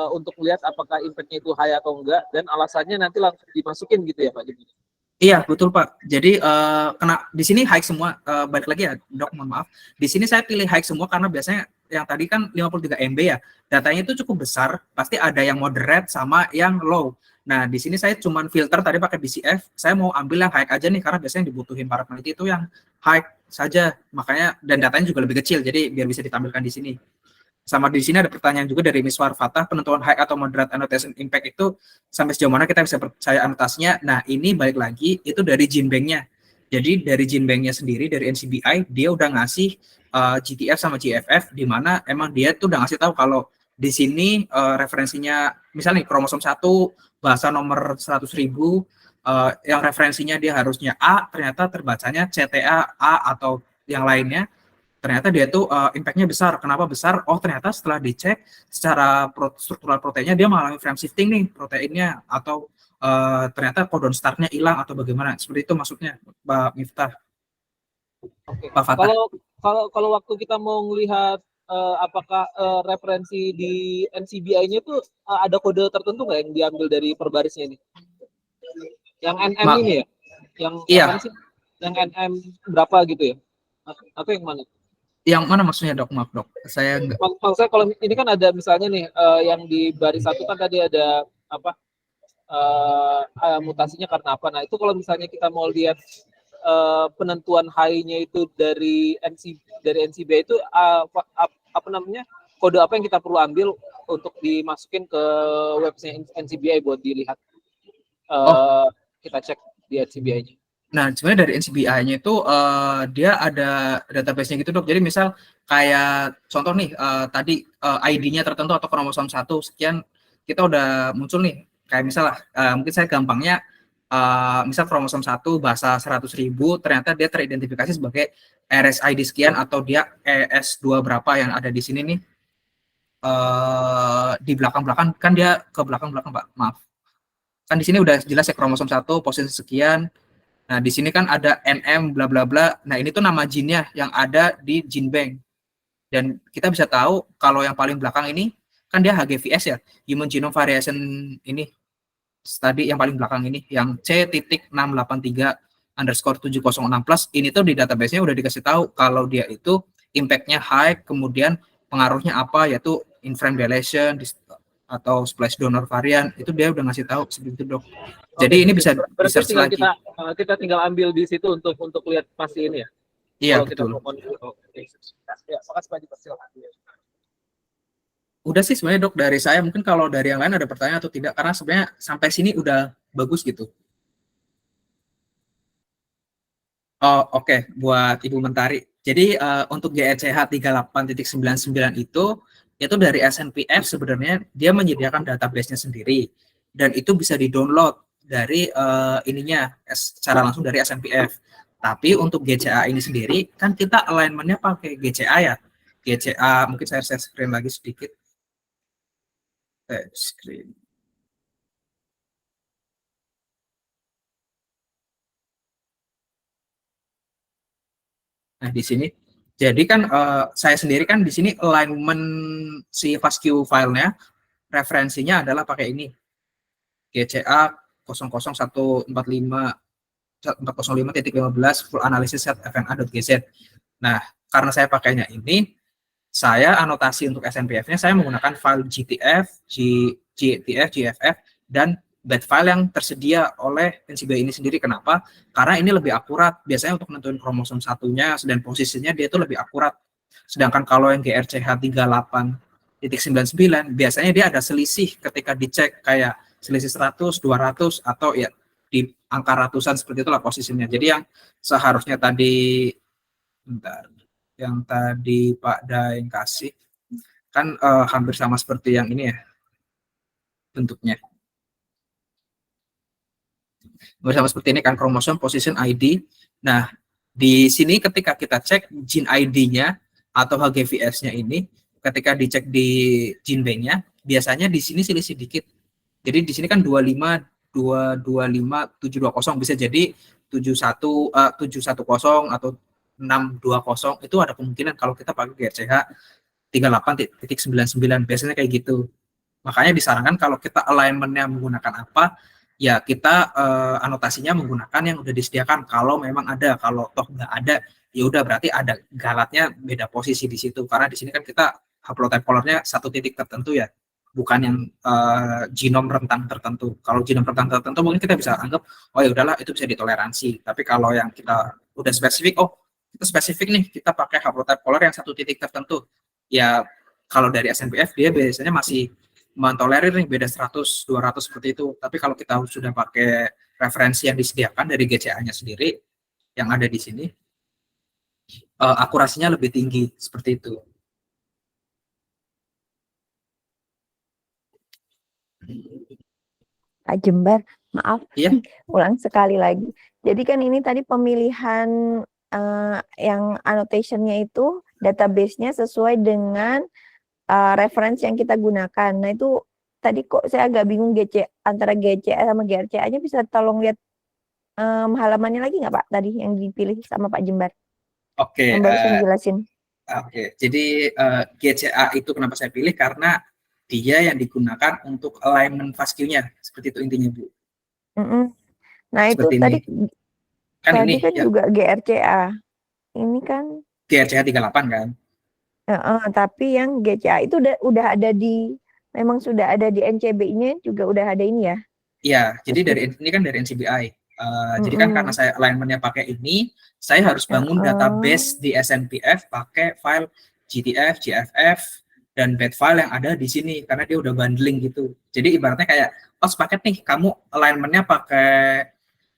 untuk melihat apakah impact-nya itu high atau enggak, dan alasannya nanti langsung dimasukin gitu ya Pak? Iya betul Pak. Jadi kena di sini high semua. Balik lagi ya Dok, mohon maaf. Di sini saya pilih high semua karena biasanya yang tadi kan 53 MB ya. Datanya itu cukup besar. Pasti ada yang moderate sama yang low. Nah di sini saya cuma filter tadi pakai BCF. Saya mau ambil yang high aja nih karena biasanya yang dibutuhin para peneliti itu yang high saja. Makanya dan datanya juga lebih kecil. Jadi biar bisa ditampilkan di sini. Sama di sini ada pertanyaan juga dari Miss Warfatah, penentuan high atau moderate annotation impact itu sampai sejauh mana kita bisa percaya anotasinya. Nah ini balik lagi itu dari GenBank-nya. Jadi dari GenBank-nya sendiri, dari NCBI, dia udah ngasih GTF sama GFF, di mana emang dia tuh udah ngasih tahu kalau di sini referensinya, misalnya kromosom 1, bahasa nomor 100.000, yang referensinya dia harusnya A, ternyata terbacanya CTA, A, atau yang lainnya. Ternyata dia tuh impact-nya besar. Kenapa besar? Oh ternyata setelah dicek secara struktural proteinnya dia mengalami frame shifting nih proteinnya, atau ternyata codon start-nya hilang atau bagaimana. Seperti itu maksudnya Pak Miftah. Oke. Pak Fatah. Kalau waktu kita mau melihat apakah referensi di NCBI-nya itu ada kode tertentu nggak yang diambil dari perbarisnya ini? Yang NM ini ya? Yang iya. Yang NM berapa gitu ya? Atau yang mana? Yang mana maksudnya dok? Maaf dok, saya nggak. Maksudnya kalau ini kan ada misalnya nih yang di baris satu kan tadi ada apa mutasinya karena apa? Nah itu kalau misalnya kita mau lihat penentuan high-nya itu dari NCBI itu apa namanya kode apa yang kita perlu ambil untuk dimasukin ke website NCBI buat dilihat. Kita cek di NCBI-nya. Nah, sebenarnya dari NCBI-nya itu dia ada database-nya gitu dok. Jadi misal kayak contoh nih tadi ID-nya tertentu atau kromosom 1 sekian kita udah muncul nih. Kayak misal mungkin saya gampangnya misal kromosom 1 bahasa 100.000 ternyata dia teridentifikasi sebagai RSID sekian atau dia ES2 berapa yang ada di sini nih. Di belakang-belakang kan dia ke belakang-belakang Pak. Maaf. Kan di sini udah jelas ya kromosom 1 posisi sekian. Nah, di sini kan ada NM bla bla bla. Nah, ini tuh nama gennya yang ada di gene bank. Dan kita bisa tahu kalau yang paling belakang ini kan dia HGVS ya, Human Genome Variation ini tadi yang paling belakang ini yang C.683_7006+, ini tuh di database-nya udah dikasih tahu kalau dia itu impact-nya high, kemudian pengaruhnya apa yaitu in-frame deletion atau splice donor varian, itu dia udah ngasih tahu seperti itu dok. Jadi ini bisa berarti tinggal lagi. kita tinggal ambil di situ untuk lihat pasti ini ya. Iya kalau betul. Ya, makasih Pak Jibat, silakan. Udah sih sebenarnya dok dari saya, mungkin kalau dari yang lain ada pertanyaan atau tidak, karena sebenarnya sampai sini udah bagus gitu. Oh oke, buat Ibu Mentari. Jadi untuk GECH 38.99 itu dari SNPF sebenarnya dia menyediakan database-nya sendiri dan itu bisa di-download dari ininya secara langsung dari SNPF. Tapi untuk GCA ini sendiri kan kita alignment-nya pakai GCA ya. GCA mungkin saya share screen lagi sedikit. Screen. Nah, di sini. Jadi kan saya sendiri kan di sini alignment si FASTQ filenya referensinya adalah pakai ini. GCA 00145.15 full analysis set fna.gz. Nah, karena saya pakainya ini, saya anotasi untuk SNPF-nya saya menggunakan file GTF, GTF, GFF, dan bed file yang tersedia oleh NCBI ini sendiri. Kenapa? Karena ini lebih akurat. Biasanya untuk nentuin kromosom satunya dan posisinya dia itu lebih akurat. Sedangkan kalau yang GRCH 38.99 biasanya dia ada selisih ketika dicek kayak selisih 100, 200 atau ya di angka ratusan seperti itulah posisinya. Jadi yang seharusnya tadi yang tadi Pak Daeng kasih kan hampir sama seperti yang ini ya bentuknya. Bersama seperti ini kan kromosom position ID. Nah, di sini ketika kita cek gene ID-nya atau HGVS-nya ini, ketika dicek di gene bank-nya, biasanya di sini selisih dikit. Jadi di sini kan 25225.720 bisa jadi 710 atau 620 itu ada kemungkinan kalau kita pakai GRCH 38.99 biasanya kayak gitu. Makanya disarankan kalau kita alignment-nya menggunakan apa, ya kita anotasinya menggunakan yang udah disediakan. Kalau memang ada, kalau toh nggak ada, ya udah berarti ada galatnya beda posisi di situ. Karena di sini kan kita haplotype color-nya satu titik tertentu ya, bukan yang genom rentang tertentu. Kalau genom rentang tertentu mungkin kita bisa anggap, oh ya udahlah itu bisa ditoleransi. Tapi kalau yang kita udah spesifik, oh itu spesifik nih, kita pakai haplotype color yang satu titik tertentu. Ya kalau dari SNPF dia biasanya masih mentolerir nih beda 100, 200 seperti itu. Tapi kalau kita sudah pakai referensi yang disediakan dari GCA-nya sendiri yang ada di sini, akurasinya lebih tinggi seperti itu. Pak Jembar, maaf, Iya. ulang sekali lagi. Jadi kan ini tadi pemilihan yang annotation-nya itu database-nya sesuai dengan referensi yang kita gunakan. Nah itu tadi kok saya agak bingung antara GCA sama GRCA-nya, bisa tolong lihat halamannya lagi nggak Pak tadi yang dipilih sama Pak Jembar? Oke. Yang barusan dijelasin. Oke, jadi GCA itu kenapa saya pilih karena dia yang digunakan untuk alignment FASTQ-nya, seperti itu intinya Bu. Nah seperti itu tadi kan tadi ini kan ya. juga GRCA. Ini kan GRCH 38 kan. Tapi yang GCA itu udah ada memang sudah ada di NCBI-nya juga udah ada ini ya. Iya, jadi Terus ini kan dari NCBI. Jadi kan karena saya alignment-nya pakai ini, saya harus bangun database di SNPF pakai file GTF, GFF, dan bed file yang ada di sini karena dia udah bundling gitu. Jadi ibaratnya kayak, oh sepaket nih, kamu alignment-nya pakai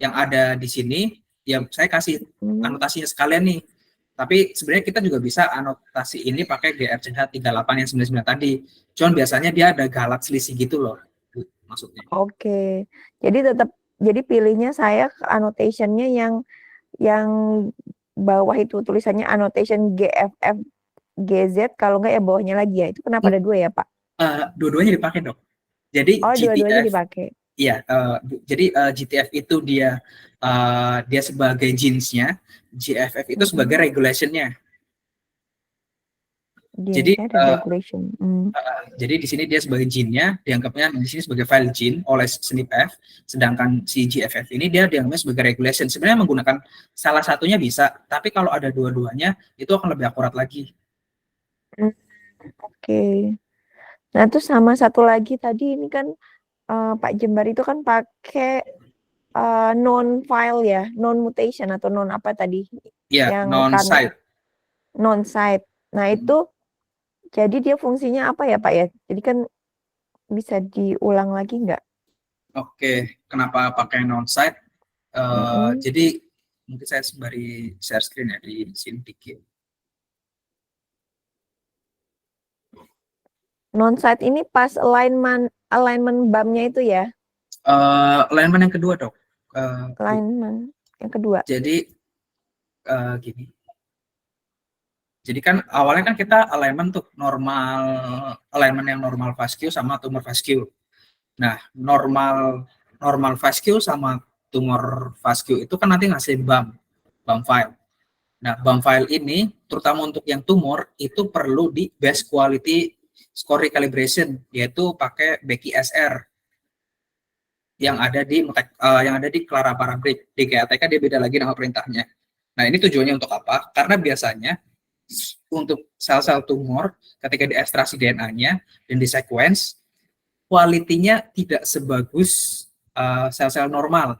yang ada di sini, ya saya kasih anotasinya sekalian nih. Tapi sebenarnya kita juga bisa anotasi ini pakai GRCH 38 yang 99 tadi. Cuman biasanya dia ada galat selisih gitu loh, maksudnya. Oke. Jadi pilihnya saya annotation-nya yang bawah itu tulisannya annotation GFF GZ, kalau enggak ya bawahnya lagi ya. Itu kenapa ada 2 ya, Pak? Dua-duanya dipakai, Dok. Jadi dua-duanya GTF dipakai. Iya, jadi GTF itu dia sebagai jeansnya, GFF itu sebagai regulation-nya. Jadi regulation. Jadi di sini dia sebagai gene-nya, dianggapnya di sini sebagai file gene oleh SNPF, sedangkan si GFF ini dia dianggapnya sebagai regulation. Sebenarnya menggunakan salah satunya bisa, tapi kalau ada dua-duanya itu akan lebih akurat lagi. Oke. Nah, terus sama satu lagi tadi ini kan Pak Jembar itu kan pakai non file ya, non mutation atau non apa tadi? Iya, non-site. Non-site. Nah, itu jadi dia fungsinya apa ya, Pak ya? Jadi kan bisa diulang lagi nggak? Oke, kenapa pakai non-site? Jadi mungkin saya sembari share screen ya di sini dikit. Non-site ini pas alignment BAM-nya itu ya? Alignment yang kedua, Dok. Alignment yang kedua. Jadi gini. Jadi kan awalnya kan kita alignment tuh alignment yang normal FASQ sama tumor FASQ. Nah, normal FASQ sama tumor FASQ itu kan nanti ngasih BAM file. Nah, BAM file ini terutama untuk yang tumor itu perlu di base quality score recalibration, yaitu pakai BQSR yang ada di Clara Parabric. Di GATK dia beda lagi nama perintahnya. Nah, ini tujuannya untuk apa? Karena biasanya untuk sel-sel tumor ketika diekstraksi DNA-nya dan di sequence, kualitinya tidak sebagus sel-sel normal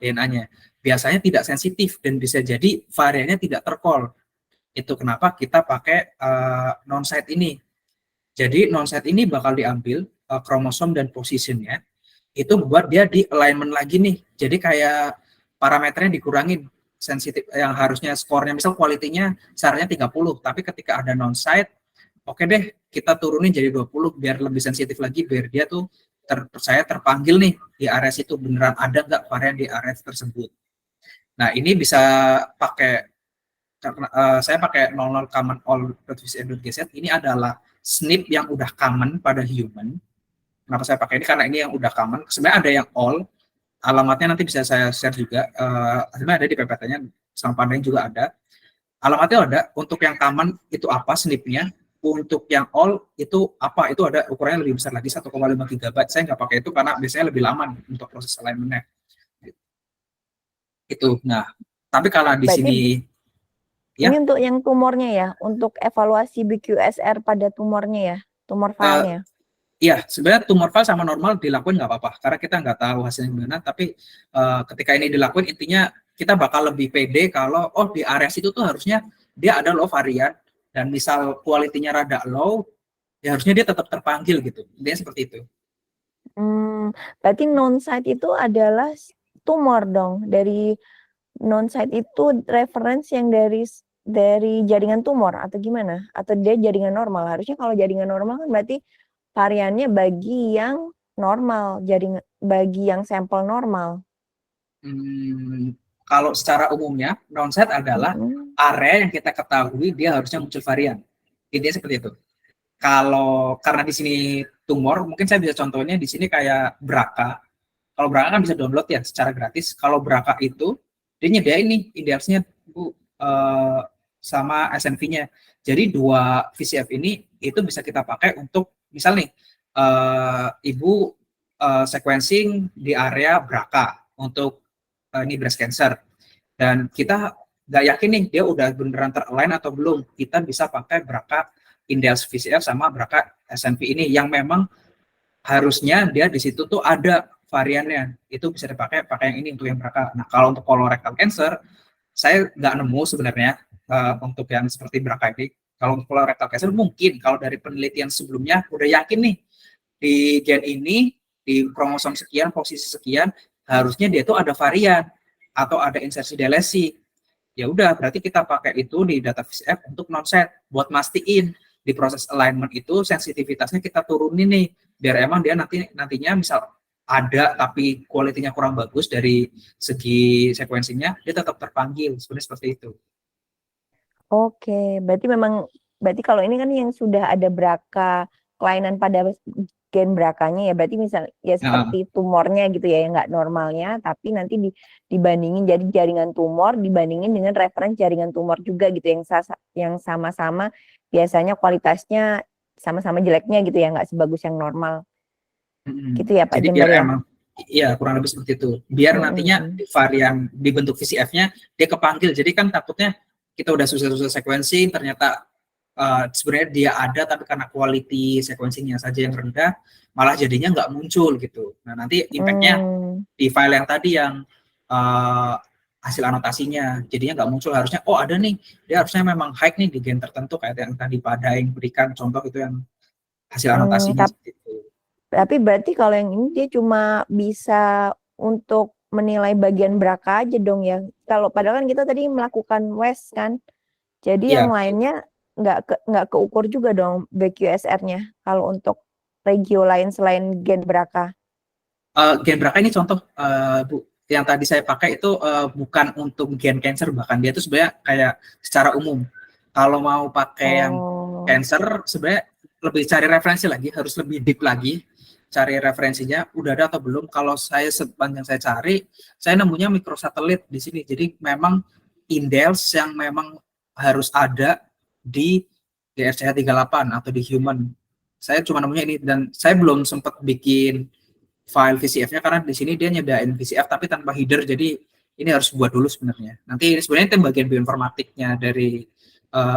DNA-nya. Biasanya tidak sensitif dan bisa jadi variannya tidak tercall. Itu kenapa kita pakai non-site ini. Jadi non-site ini bakal diambil kromosom dan positionnya, itu buat dia di alignment lagi nih. Jadi kayak parameternya dikurangin, sensitif yang harusnya skornya misal kualitinya seharusnya 30, tapi ketika ada non-site, oke deh kita turunin jadi 20 biar lebih sensitif lagi, biar dia tuh terpercaya terpanggil nih di area itu beneran ada nggak varian di area tersebut. Nah, ini bisa pakai saya pakai 00 common all .vcm.gz. Ini adalah SNP yang udah common pada human. Kenapa saya pakai ini? Karena ini yang udah common. Sebenarnya ada yang all, alamatnya nanti bisa saya share juga. Sebenarnya ada di PPT-nya, sama Pandang juga ada. Alamatnya ada. Untuk yang common itu apa SNP-nya? Untuk yang all itu apa? Itu ada ukurannya lebih besar lagi, 1,5 GB. Saya nggak pakai itu karena biasanya lebih lama untuk proses alignment-nya. Itu. Nah, tapi kalau di sini ini untuk yang tumornya ya, untuk evaluasi BQSR pada tumornya ya, tumor filenya. Iya, sebenarnya tumor file sama normal dilakuin nggak apa-apa, karena kita nggak tahu hasilnya gimana, tapi ketika ini dilakuin, intinya kita bakal lebih pede kalau, di area itu tuh harusnya dia ada low varian, dan misal kualitinya rada low, ya harusnya dia tetap terpanggil gitu. Intinya seperti itu. Berarti non-site itu adalah tumor dong. Dari non-site itu reference yang dari jaringan tumor atau gimana? Atau dia jaringan normal? Harusnya kalau jaringan normal kan berarti variannya bagi yang normal, bagi yang sampel normal. Kalau secara umumnya, non-site adalah area yang kita ketahui dia harusnya muncul varian. Intinya seperti itu. Karena di sini tumor, mungkin saya bisa contohnya di sini kayak BRCA. Kalau BRCA kan bisa download ya secara gratis. Kalau BRCA itu dia nyediain nih indeksnya sama SNV-nya. Jadi 2 VCF ini itu bisa kita pakai untuk misal nih ibu sequencing di area BRCA untuk ini breast cancer, dan kita nggak yakin nih dia udah beneran ter-align atau belum, kita bisa pakai BRCA Index VCF sama BRCA SNP ini yang memang harusnya dia di situ tuh ada variannya, itu bisa pakai yang ini untuk yang BRCA. Nah kalau untuk colorectal cancer saya nggak nemu sebenarnya untuk yang seperti BRCA ini. Kalau untuk colorectal cancer mungkin kalau dari penelitian sebelumnya udah yakin nih di gen ini di kromosom sekian posisi sekian harusnya dia tuh ada varian atau ada insersi delesi. Ya udah berarti kita pakai itu di data VCF untuk non-set buat mastiin di proses alignment itu sensitivitasnya kita turunin nih biar emang dia nantinya misal ada tapi kualitinya kurang bagus dari segi sequencingnya dia tetap terpanggil, sebenarnya seperti itu. Oke, berarti kalau ini kan yang sudah ada BRCA kelainan pada gen BRCA-nya ya, berarti misal ya seperti tumornya gitu ya, yang nggak normalnya, tapi nanti dibandingin jadi jaringan tumor dibandingin dengan referensi jaringan tumor juga gitu yang sama-sama biasanya kualitasnya sama-sama jeleknya gitu ya, nggak sebagus yang normal. Gitu ya Pak Jadi Jember biar ya? emang iya kurang lebih seperti itu. Biar nantinya varian dibentuk VCF-nya dia kepanggil. Jadi kan takutnya kita udah susah-susah sequencing ternyata sebenarnya dia ada tapi karena quality sequencingnya saja yang rendah malah jadinya nggak muncul gitu. Nah nanti impact-nya di file yang tadi yang hasil anotasinya jadinya nggak muncul, harusnya oh ada nih dia harusnya memang high nih di gen tertentu kayak yang tadi Pak Daeng berikan contoh itu yang hasil anotasinya seperti itu. Tapi berarti kalau yang ini dia cuma bisa untuk menilai bagian BRCA aja dong ya. Kalau padahal kan kita tadi melakukan WES kan. Jadi yang lainnya nggak keukur juga dong BQSR-nya kalau untuk regio lain selain gen BRCA. Gen BRCA ini contoh Bu, yang tadi saya pakai itu bukan untuk gen cancer, bahkan dia itu sebenarnya kayak secara umum. Kalau mau pakai yang cancer sebenarnya lebih cari referensi lagi, harus lebih deep lagi cari referensinya udah ada atau belum. Kalau saya sepanjang saya cari, saya nemunya mikrosatelit di sini. Jadi memang indels yang memang harus ada di DRCH38 atau di human. Saya cuma nemunya ini dan saya belum sempat bikin file VCF-nya karena di sini dia nyediain VCF tapi tanpa header. Jadi ini harus buat dulu sebenarnya. Nanti sebenarnya itu bagian bioinformatiknya dari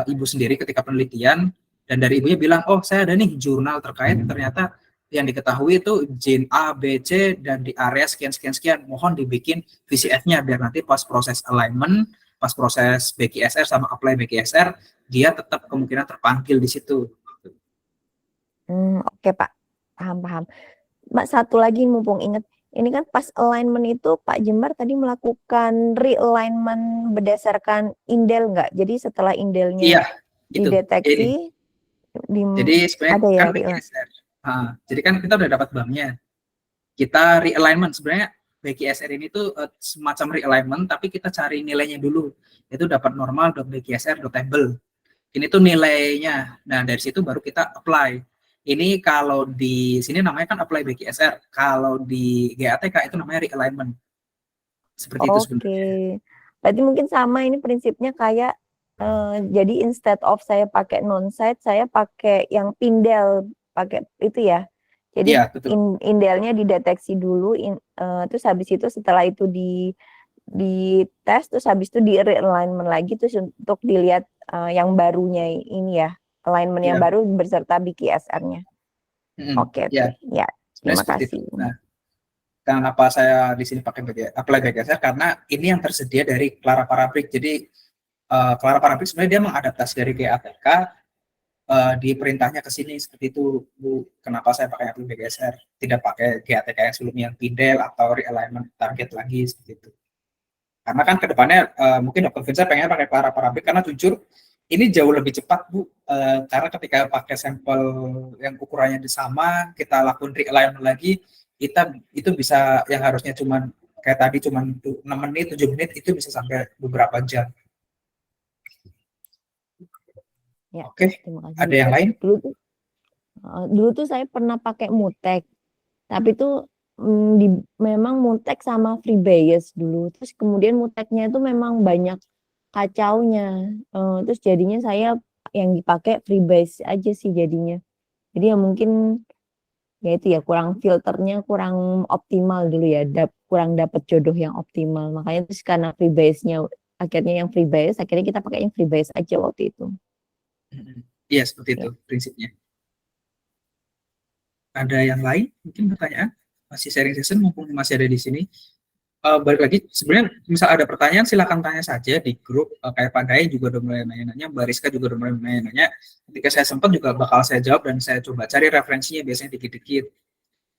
ibu sendiri ketika penelitian, dan dari ibunya bilang, oh saya ada nih jurnal terkait ternyata yang diketahui itu gen A, B, C, dan di area sekian, mohon dibikin VCF-nya biar nanti pas proses alignment, pas proses BQSR sama apply BQSR, dia tetap kemungkinan terpanggil di situ. Oke Pak, paham. Mbak satu lagi mumpung ingat, ini kan pas alignment itu Pak Jember tadi melakukan realignment berdasarkan indel nggak? Jadi setelah indelnya dideteksi, jadi sebenarnya ada ya kan BQSR. Jadi kan kita udah dapat BAM-nya, kita realignment. Sebenarnya BQSR ini tuh semacam realignment, tapi kita cari nilainya dulu. Itu dapat normal .bqsr.table. Ini tuh nilainya. Nah dari situ baru kita apply. Ini kalau di sini namanya kan apply BQSR. Kalau di GATK itu namanya realignment. Seperti itu sebenarnya. Oke, berarti mungkin sama ini prinsipnya kayak jadi instead of saya pakai non-site, saya pakai yang pindel, pakai itu ya. Jadi indelnya dideteksi dulu, terus habis itu setelah itu di tes, terus habis itu di realignment lagi, terus untuk dilihat yang barunya ini ya, alignment yang baru beserta BQSR-nya. Oke. Ya, terima kasih. Nah, kenapa saya di sini pakai apply BQSR karena ini yang tersedia dari Clara Parabric. Jadi Clara Parabric sebenarnya dia mengadaptasi dari GATK, di perintahnya ke sini seperti itu Bu. Kenapa saya pakai apply BQSR, tidak pakai GATK yang sebelumnya yang pindel atau realignment target lagi seperti itu. Karena kan kedepannya mungkin Dr. Vincent pengen pakai Clara Parabric karena jujur ini jauh lebih cepat Bu, karena ketika pakai sampel yang ukurannya sama, kita lakukan realignment lagi, itu bisa yang harusnya cuma kayak tadi cuma 6 menit, 7 menit, itu bisa sampai beberapa jam. Ya, Oke, ada yang lain? Dulu tuh saya pernah pakai Mutek, tapi tuh memang Mutek sama FreeBayes dulu. Terus kemudian Muteknya itu memang banyak kacaunya, terus jadinya saya yang dipakai FreeBayes aja sih jadinya. Jadi ya mungkin ya itu ya kurang filternya kurang optimal dulu ya, kurang dapat jodoh yang optimal. Makanya terus karena FreeBayes-nya akhirnya yang FreeBIOS, akhirnya kita pakai yang FreeBIOS aja waktu itu. Iya, seperti itu prinsipnya. Ada yang lain mungkin pertanyaan? Masih sharing session mumpung masih ada di sini. Balik lagi, sebenarnya misal ada pertanyaan silakan tanya saja di grup. Kayak Pak Dai juga udah mulai nanya-nanya, Mbak Rizka juga udah mulai nanya-nanya. Ketika saya sempat juga bakal saya jawab dan saya coba cari referensinya biasanya dikit-dikit.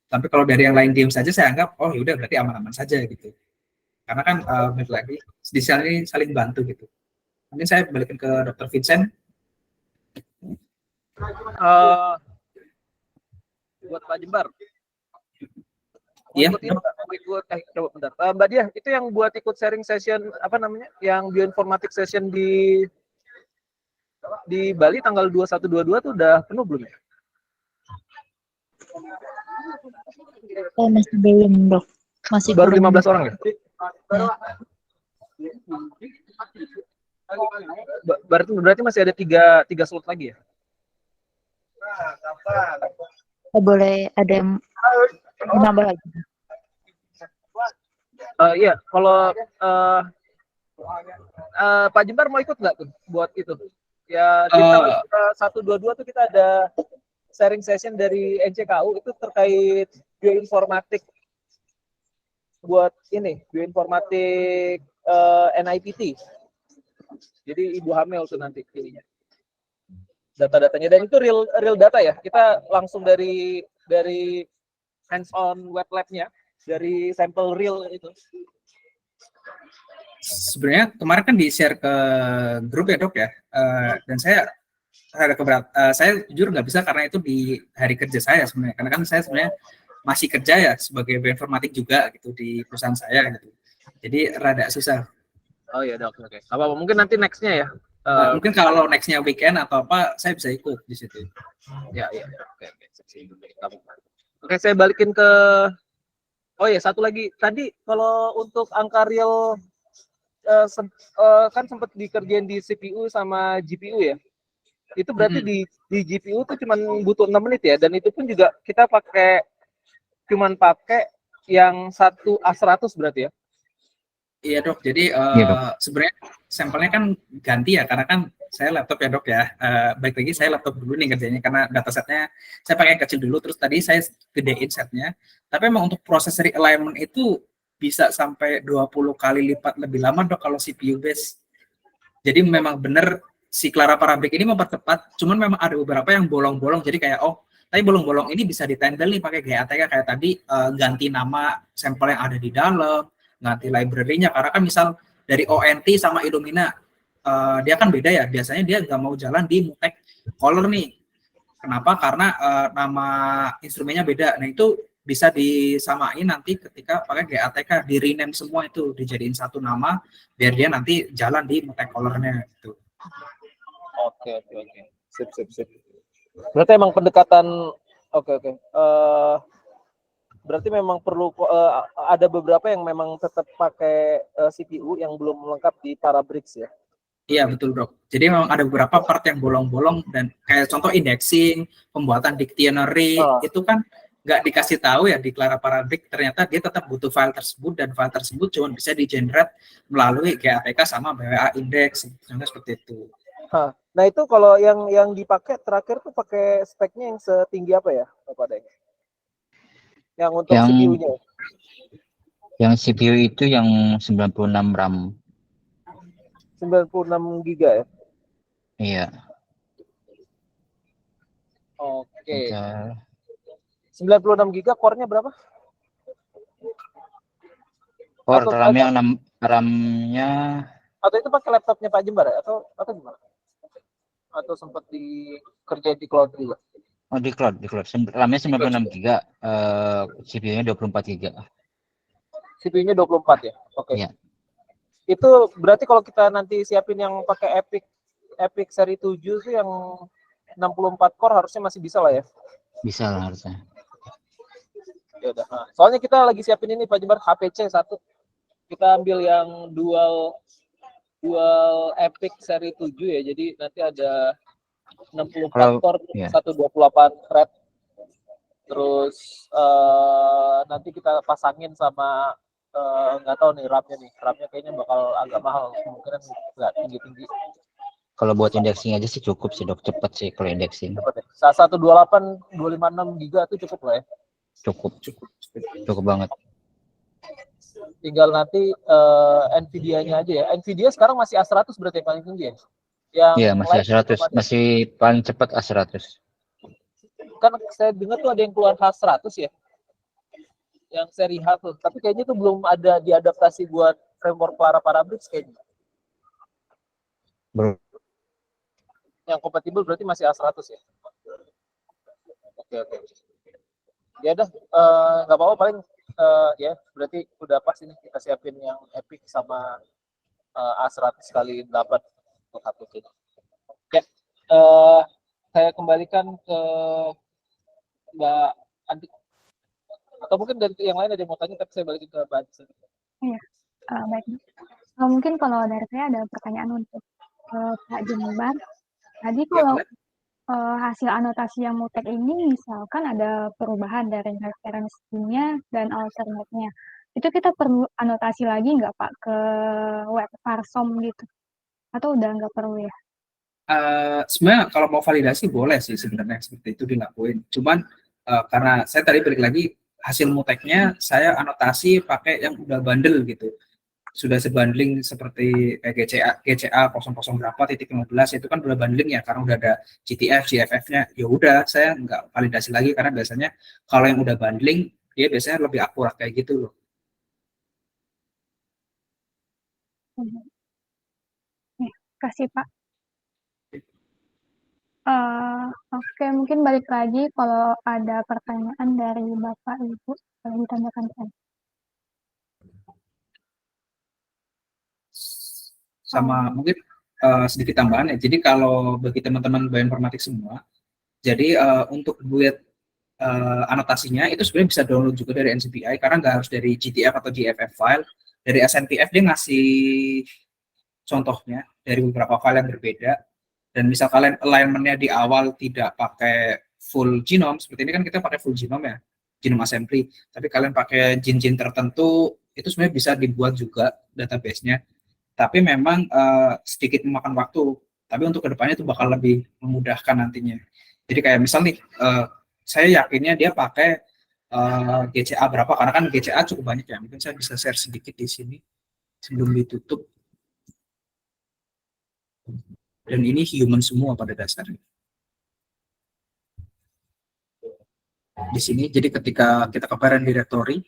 Tapi kalau dari yang lain diam saja, saya anggap oh yaudah berarti aman-aman saja gitu. Karena kan balik lagi di sini saling bantu gitu. Mungkin saya balikin ke Dr. Vincent. Buat Pak Jembar. Iya. Coba bentar. Mbak Dia, itu yang buat ikut sharing session apa namanya? Yang bioinformatik session di Bali tanggal 21-22 tuh udah penuh belum ya? Masih belum, Dok. Masih Baru kurang. 15 orang ya? Berarti masih ada tiga slot lagi ya? Boleh ada yang nambah lagi. Iya, kalau Pak Jembar mau ikut nggak tuh buat itu? Ya di tanggal 1-22 tuh kita ada sharing session dari NCKU itu terkait bioinformatik buat ini bioinformatik NIPT. Jadi ibu hamil tuh nanti pilihnya. Data-datanya dan itu real data ya. Kita langsung dari hands on web lab-nya dari sampel real itu. Sebenarnya kemarin kan di-share ke grup ya, Dok ya. Dan saya ada saya jujur nggak bisa karena itu di hari kerja saya sebenarnya. Karena kan saya sebenarnya masih kerja ya sebagai bioinformatik juga gitu di perusahaan saya gitu. Jadi rada susah. Oh iya, Dok. Oke. Apa mungkin nanti next-nya ya. Mungkin kalau next-nya weekend atau apa, saya bisa ikut di situ. Ya. Oke. Oke, saya balikin ke. Oh ya, satu lagi. Tadi kalau untuk angka real kan sempat dikerjain di CPU sama GPU ya. Itu berarti di GPU tuh cuma butuh 6 menit ya. Dan itu pun juga kita pakai yang 1 A100 berarti ya. Iya, Dok. Jadi sebenarnya sampelnya kan ganti ya, karena kan saya laptop ya, Dok ya. Baik lagi saya laptop dulu nih kerjanya, karena datasetnya saya pakai yang kecil dulu, terus tadi saya gedein setnya. Tapi memang untuk proses realignment itu bisa sampai 20 kali lipat lebih lama, Dok, kalau CPU base. Jadi memang benar si Clara Parabrick ini mempercepat, cuman memang ada beberapa yang bolong-bolong, jadi kayak tapi bolong-bolong ini bisa ditendel nih pakai GATK kayak tadi, ganti nama sampel yang ada di dalam, ganti library-nya, karena kan misal dari ONT sama Illumina dia kan beda ya, biasanya dia nggak mau jalan di Mutek Color nih. Kenapa? Karena nama instrumennya beda. Nah itu bisa disamain nanti ketika pakai GATK, di rename semua itu, dijadiin satu nama biar dia nanti jalan di Mutek Color-nya gitu. Oke. Sip. Berarti emang pendekatan oke. Berarti memang perlu ada beberapa yang memang tetap pakai CPU yang belum lengkap di Parabricks ya. Iya betul, Dok. Jadi memang ada beberapa part yang bolong-bolong, dan kayak contoh indexing, pembuatan dictionary itu kan nggak dikasih tahu ya di Clara Parabrick, ternyata dia tetap butuh file tersebut, dan file tersebut cuma bisa di-generate melalui GATK sama BWA index, contohnya seperti itu. Nah itu kalau yang dipakai terakhir tuh pakai speknya yang setinggi apa ya, Bapak Deng? Yang untuk CPU-nya? Yang CPU itu yang 96 RAM. 96 GB ya? Iya. Oke. 96 GB, core-nya berapa? Core RAM-nya atau itu pakai laptopnya Pak Jembar ya? Atau gimana? Atau sempat dikerjain di cloud juga? Oh, di cloud. RAM-nya 96 GB, CPU-nya 24 GB. CPU-nya 24 ya? Oke. Iya. Itu berarti kalau kita nanti siapin yang pakai Epic seri 7 tuh yang 64 core harusnya masih bisa lah ya? Bisa lah harusnya. Ya udah. Soalnya kita lagi siapin ini Pak Jembar, HPC 1. Kita ambil yang dual Epic seri 7 ya. Jadi nanti ada 64 core, 128 thread. Terus nanti kita pasangin sama nggak tahu nih RAM-nya kayaknya bakal agak mahal, kemungkinan nggak tinggi-tinggi. Kalau buat indexing aja sih cukup sih dok, cepet sih kalau indexing. Cepet ya. 128 256 giga itu cukup lah ya. Cukup banget. Tinggal nanti Nvidia-nya aja ya. Nvidia sekarang masih A100 berarti yang paling tinggi ya? Iya, masih A100, masih paling cepat A100. Kan saya dengar tuh ada yang keluar H100 ya, yang seri H tuh, tapi kayaknya tuh belum ada diadaptasi buat framework Parabricks kayaknya. Belum. Yang kompatibel berarti masih A100 ya. Oke. Ya udah, nggak apa-apa, paling ya berarti udah pas ini kita siapin yang Epic sama A100x8 untuk hapus ini. Oke, saya kembalikan ke Mbak Andi. Atau mungkin dari yang lain ada yang mau tanya, tapi saya balikin ke Mbak Andi. Iya, baik. Mungkin kalau dari saya ada pertanyaan untuk Pak Jembar. Tadi kalau hasil anotasi yang mutek ini misalkan ada perubahan dari referensinya dan alternate-nya, itu kita perlu anotasi lagi nggak Pak ke web parsom gitu? Atau udah nggak perlu ya? Sebenarnya kalau mau validasi boleh sih sebenarnya seperti itu dilakuin. Cuman karena saya tadi balik lagi hasil muteknya saya anotasi pakai yang udah bundle gitu. Sudah sebundling seperti GCA 00 berapa titik 15 itu kan udah bundling ya karena udah ada GTF, GFF-nya. Ya udah saya nggak validasi lagi karena biasanya kalau yang udah bundling dia biasanya lebih akurat kayak gitu loh. Kasih Pak. Oke, mungkin balik lagi kalau ada pertanyaan dari Bapak Ibu, boleh ditanyakan saya. Sama mungkin sedikit tambahan ya. Jadi kalau bagi teman-teman bioinformatik semua, jadi untuk buat anotasinya itu sebenarnya bisa download juga dari NCBI karena nggak harus dari GTF atau GFF file. Dari SNPF dia ngasih contohnya dari beberapa file yang berbeda. Dan misal kalian alignment-nya di awal tidak pakai full genome, seperti ini kan kita pakai full genome ya, genome assembly. Tapi kalian pakai gene-gene tertentu, itu sebenarnya bisa dibuat juga database-nya. Tapi memang sedikit memakan waktu. Tapi untuk kedepannya itu bakal lebih memudahkan nantinya. Jadi kayak misal nih, saya yakinnya dia pakai GCA berapa, karena kan GCA cukup banyak ya. Mungkin saya bisa share sedikit di sini sebelum ditutup. Dan ini human semua pada dasarnya. Di sini, jadi ketika kita ke parent directory,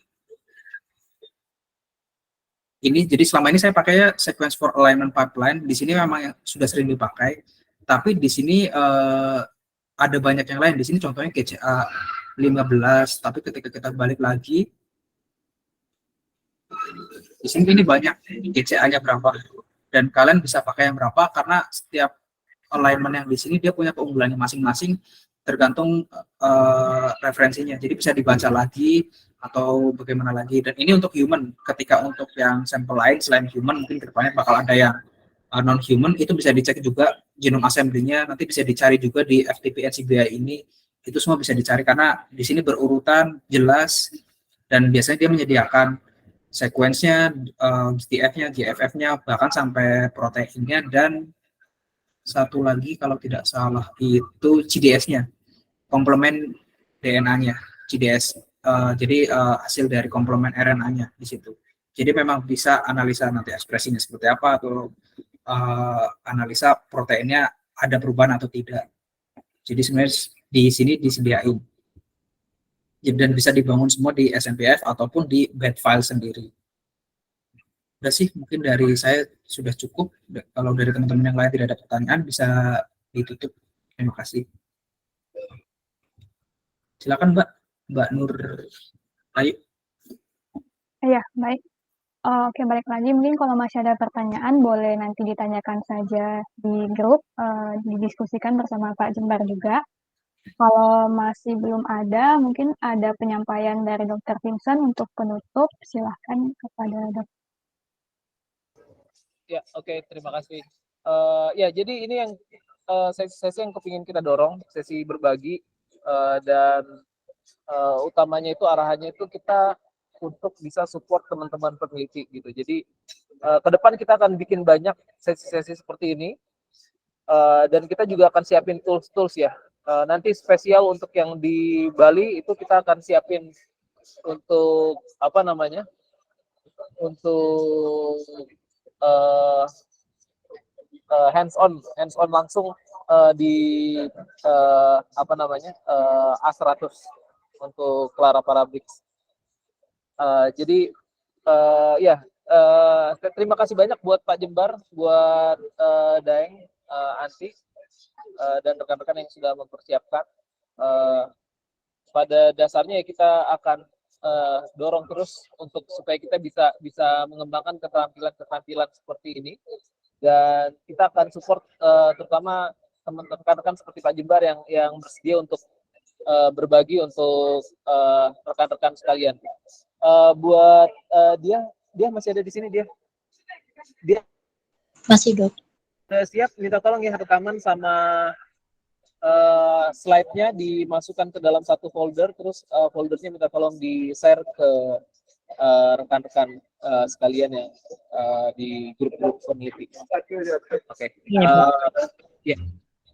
ini jadi selama ini saya pakai sequence for alignment pipeline. Di sini memang yang sudah sering dipakai, tapi di sini ada banyak yang lain. Di sini contohnya GCA 15, tapi ketika kita balik lagi, di sini ini banyak GCA-nya berapa, dan kalian bisa pakai yang berapa karena setiap alignment yang di sini dia punya keunggulannya masing-masing tergantung referensinya. Jadi bisa dibaca lagi atau bagaimana lagi. Dan ini untuk human. Ketika untuk yang sampel lain selain human mungkin kedepannya bakal ada yang non human, itu bisa dicek juga genome assembly-nya. Nanti bisa dicari juga di FTP NCBI ini. Itu semua bisa dicari karena di sini berurutan jelas dan biasanya dia menyediakan sequence-nya, GTF-nya, GFF-nya, bahkan sampai proteinnya, dan satu lagi kalau tidak salah itu CDS-nya, komplemen DNA-nya, CDS. Jadi hasil dari komplemen RNA-nya di situ. Jadi memang bisa analisa nanti ekspresinya seperti apa atau analisa proteinnya ada perubahan atau tidak. Jadi sebenarnya di sini disediain. Dan bisa dibangun semua di SNPF ataupun di bed file sendiri. Udah sih, mungkin dari saya sudah cukup. Kalau dari teman-teman yang lain tidak ada pertanyaan, bisa ditutup. Terima kasih. Silakan Mbak Nur Ayu. Iya, baik. Oke, balik lagi. Mungkin kalau masih ada pertanyaan, boleh nanti ditanyakan saja di grup, didiskusikan bersama Pak Jembar juga. Kalau masih belum ada, mungkin ada penyampaian dari Dr. Vincent untuk penutup. Silahkan kepada Dr. Ya, oke, terima kasih. Ya, jadi ini yang sesi yang kepingin kita dorong, sesi berbagi, dan utamanya itu arahannya itu kita untuk bisa support teman-teman peneliti gitu. Jadi ke depan kita akan bikin banyak sesi-sesi seperti ini, dan kita juga akan siapin tools-tools ya. Nanti spesial untuk yang di Bali itu kita akan siapin untuk apa namanya, untuk hands-on langsung di apa namanya, A100 untuk Clara Parabricks. Jadi ya, terima kasih banyak buat Pak Jembar, buat Daeng, Anti, dan rekan-rekan yang sudah mempersiapkan. Pada dasarnya ya kita akan dorong terus untuk supaya kita bisa mengembangkan keterampilan seperti ini, dan kita akan support terutama rekan-rekan seperti Pak Jembar yang bersedia untuk berbagi untuk rekan-rekan sekalian. Buat dia masih ada di sini, dia Masih, Dok. siap, minta tolong ya rekaman sama slide-nya dimasukkan ke dalam satu folder, terus foldernya minta tolong di-share ke rekan-rekan sekalian yang di grup-grup peneliti. Oke. Ya.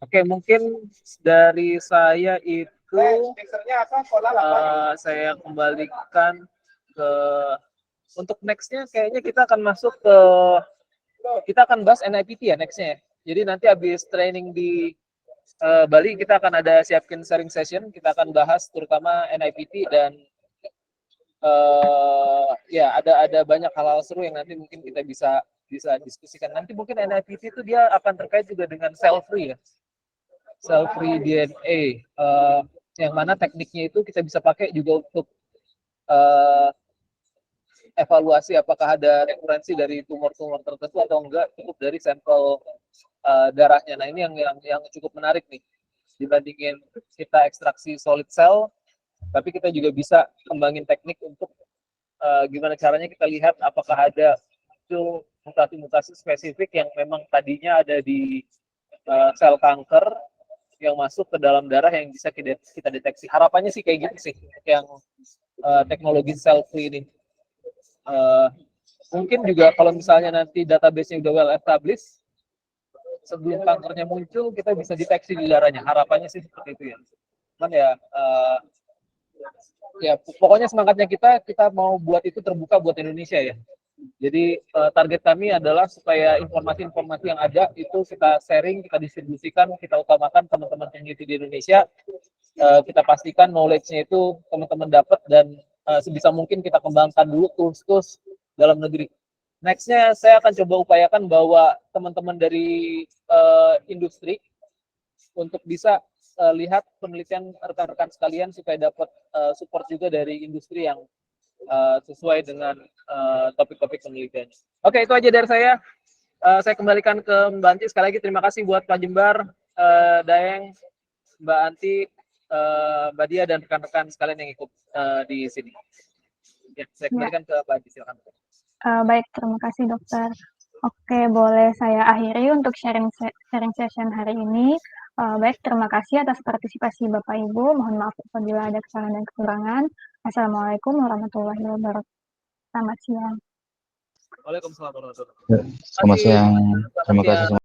Oke, mungkin dari saya itu saya kembalikan ke untuk next-nya, kayaknya kita akan kita akan bahas NIPT ya next-nya ya. Jadi nanti habis training di Bali kita akan ada siapin sharing session, kita akan bahas terutama NIPT dan ya ada banyak hal-hal seru yang nanti mungkin kita bisa diskusikan. Nanti mungkin NIPT itu dia akan terkait juga dengan cell-free ya. Cell-free DNA, yang mana tekniknya itu kita bisa pakai juga untuk evaluasi apakah ada rekurensi dari tumor-tumor tertentu atau enggak, cukup dari sampel darahnya. Nah ini yang cukup menarik nih, dibandingin kita ekstraksi solid cell, tapi kita juga bisa kembangin teknik untuk gimana caranya kita lihat apakah ada muncul mutasi-mutasi spesifik yang memang tadinya ada di sel kanker yang masuk ke dalam darah yang bisa kita deteksi. Harapannya sih kayak gitu sih yang teknologi cell-free ini. Mungkin juga kalau misalnya nanti database-nya udah well established, sebelum kankernya muncul kita bisa deteksi di darahnya. Harapannya sih seperti itu ya. Cuman ya pokoknya semangatnya kita mau buat itu terbuka buat Indonesia ya. Jadi target kami adalah supaya informasi-informasi yang ada itu kita sharing, kita distribusikan, kita utamakan teman-teman peneliti di Indonesia. Kita pastikan knowledge-nya itu teman-teman dapat, dan sebisa mungkin kita kembangkan dulu tools-tools dalam negeri. Next-nya saya akan coba upayakan bahwa teman-teman dari industri untuk bisa lihat penelitian rekan-rekan sekalian supaya dapat support juga dari industri yang sesuai dengan topik-topik penelitian. Oke, itu aja dari saya. Saya kembalikan ke Mbak Anti. Sekali lagi terima kasih buat Pak Jembar, Daeng, Mbak Anti, Mbak Dia, dan rekan-rekan sekalian yang ikut di sini. Ya, saya kembalikan ke Mbak Anti, silakan. Baik, terima kasih dokter. Oke, boleh saya akhiri untuk sharing session hari ini. Baik, terima kasih atas partisipasi Bapak Ibu. Mohon maaf apabila ada kesalahan dan kekurangan. Assalamualaikum warahmatullahi wabarakatuh. Selamat siang. Waalaikumsalam warahmatullahi Selamat siang. Terima kasih.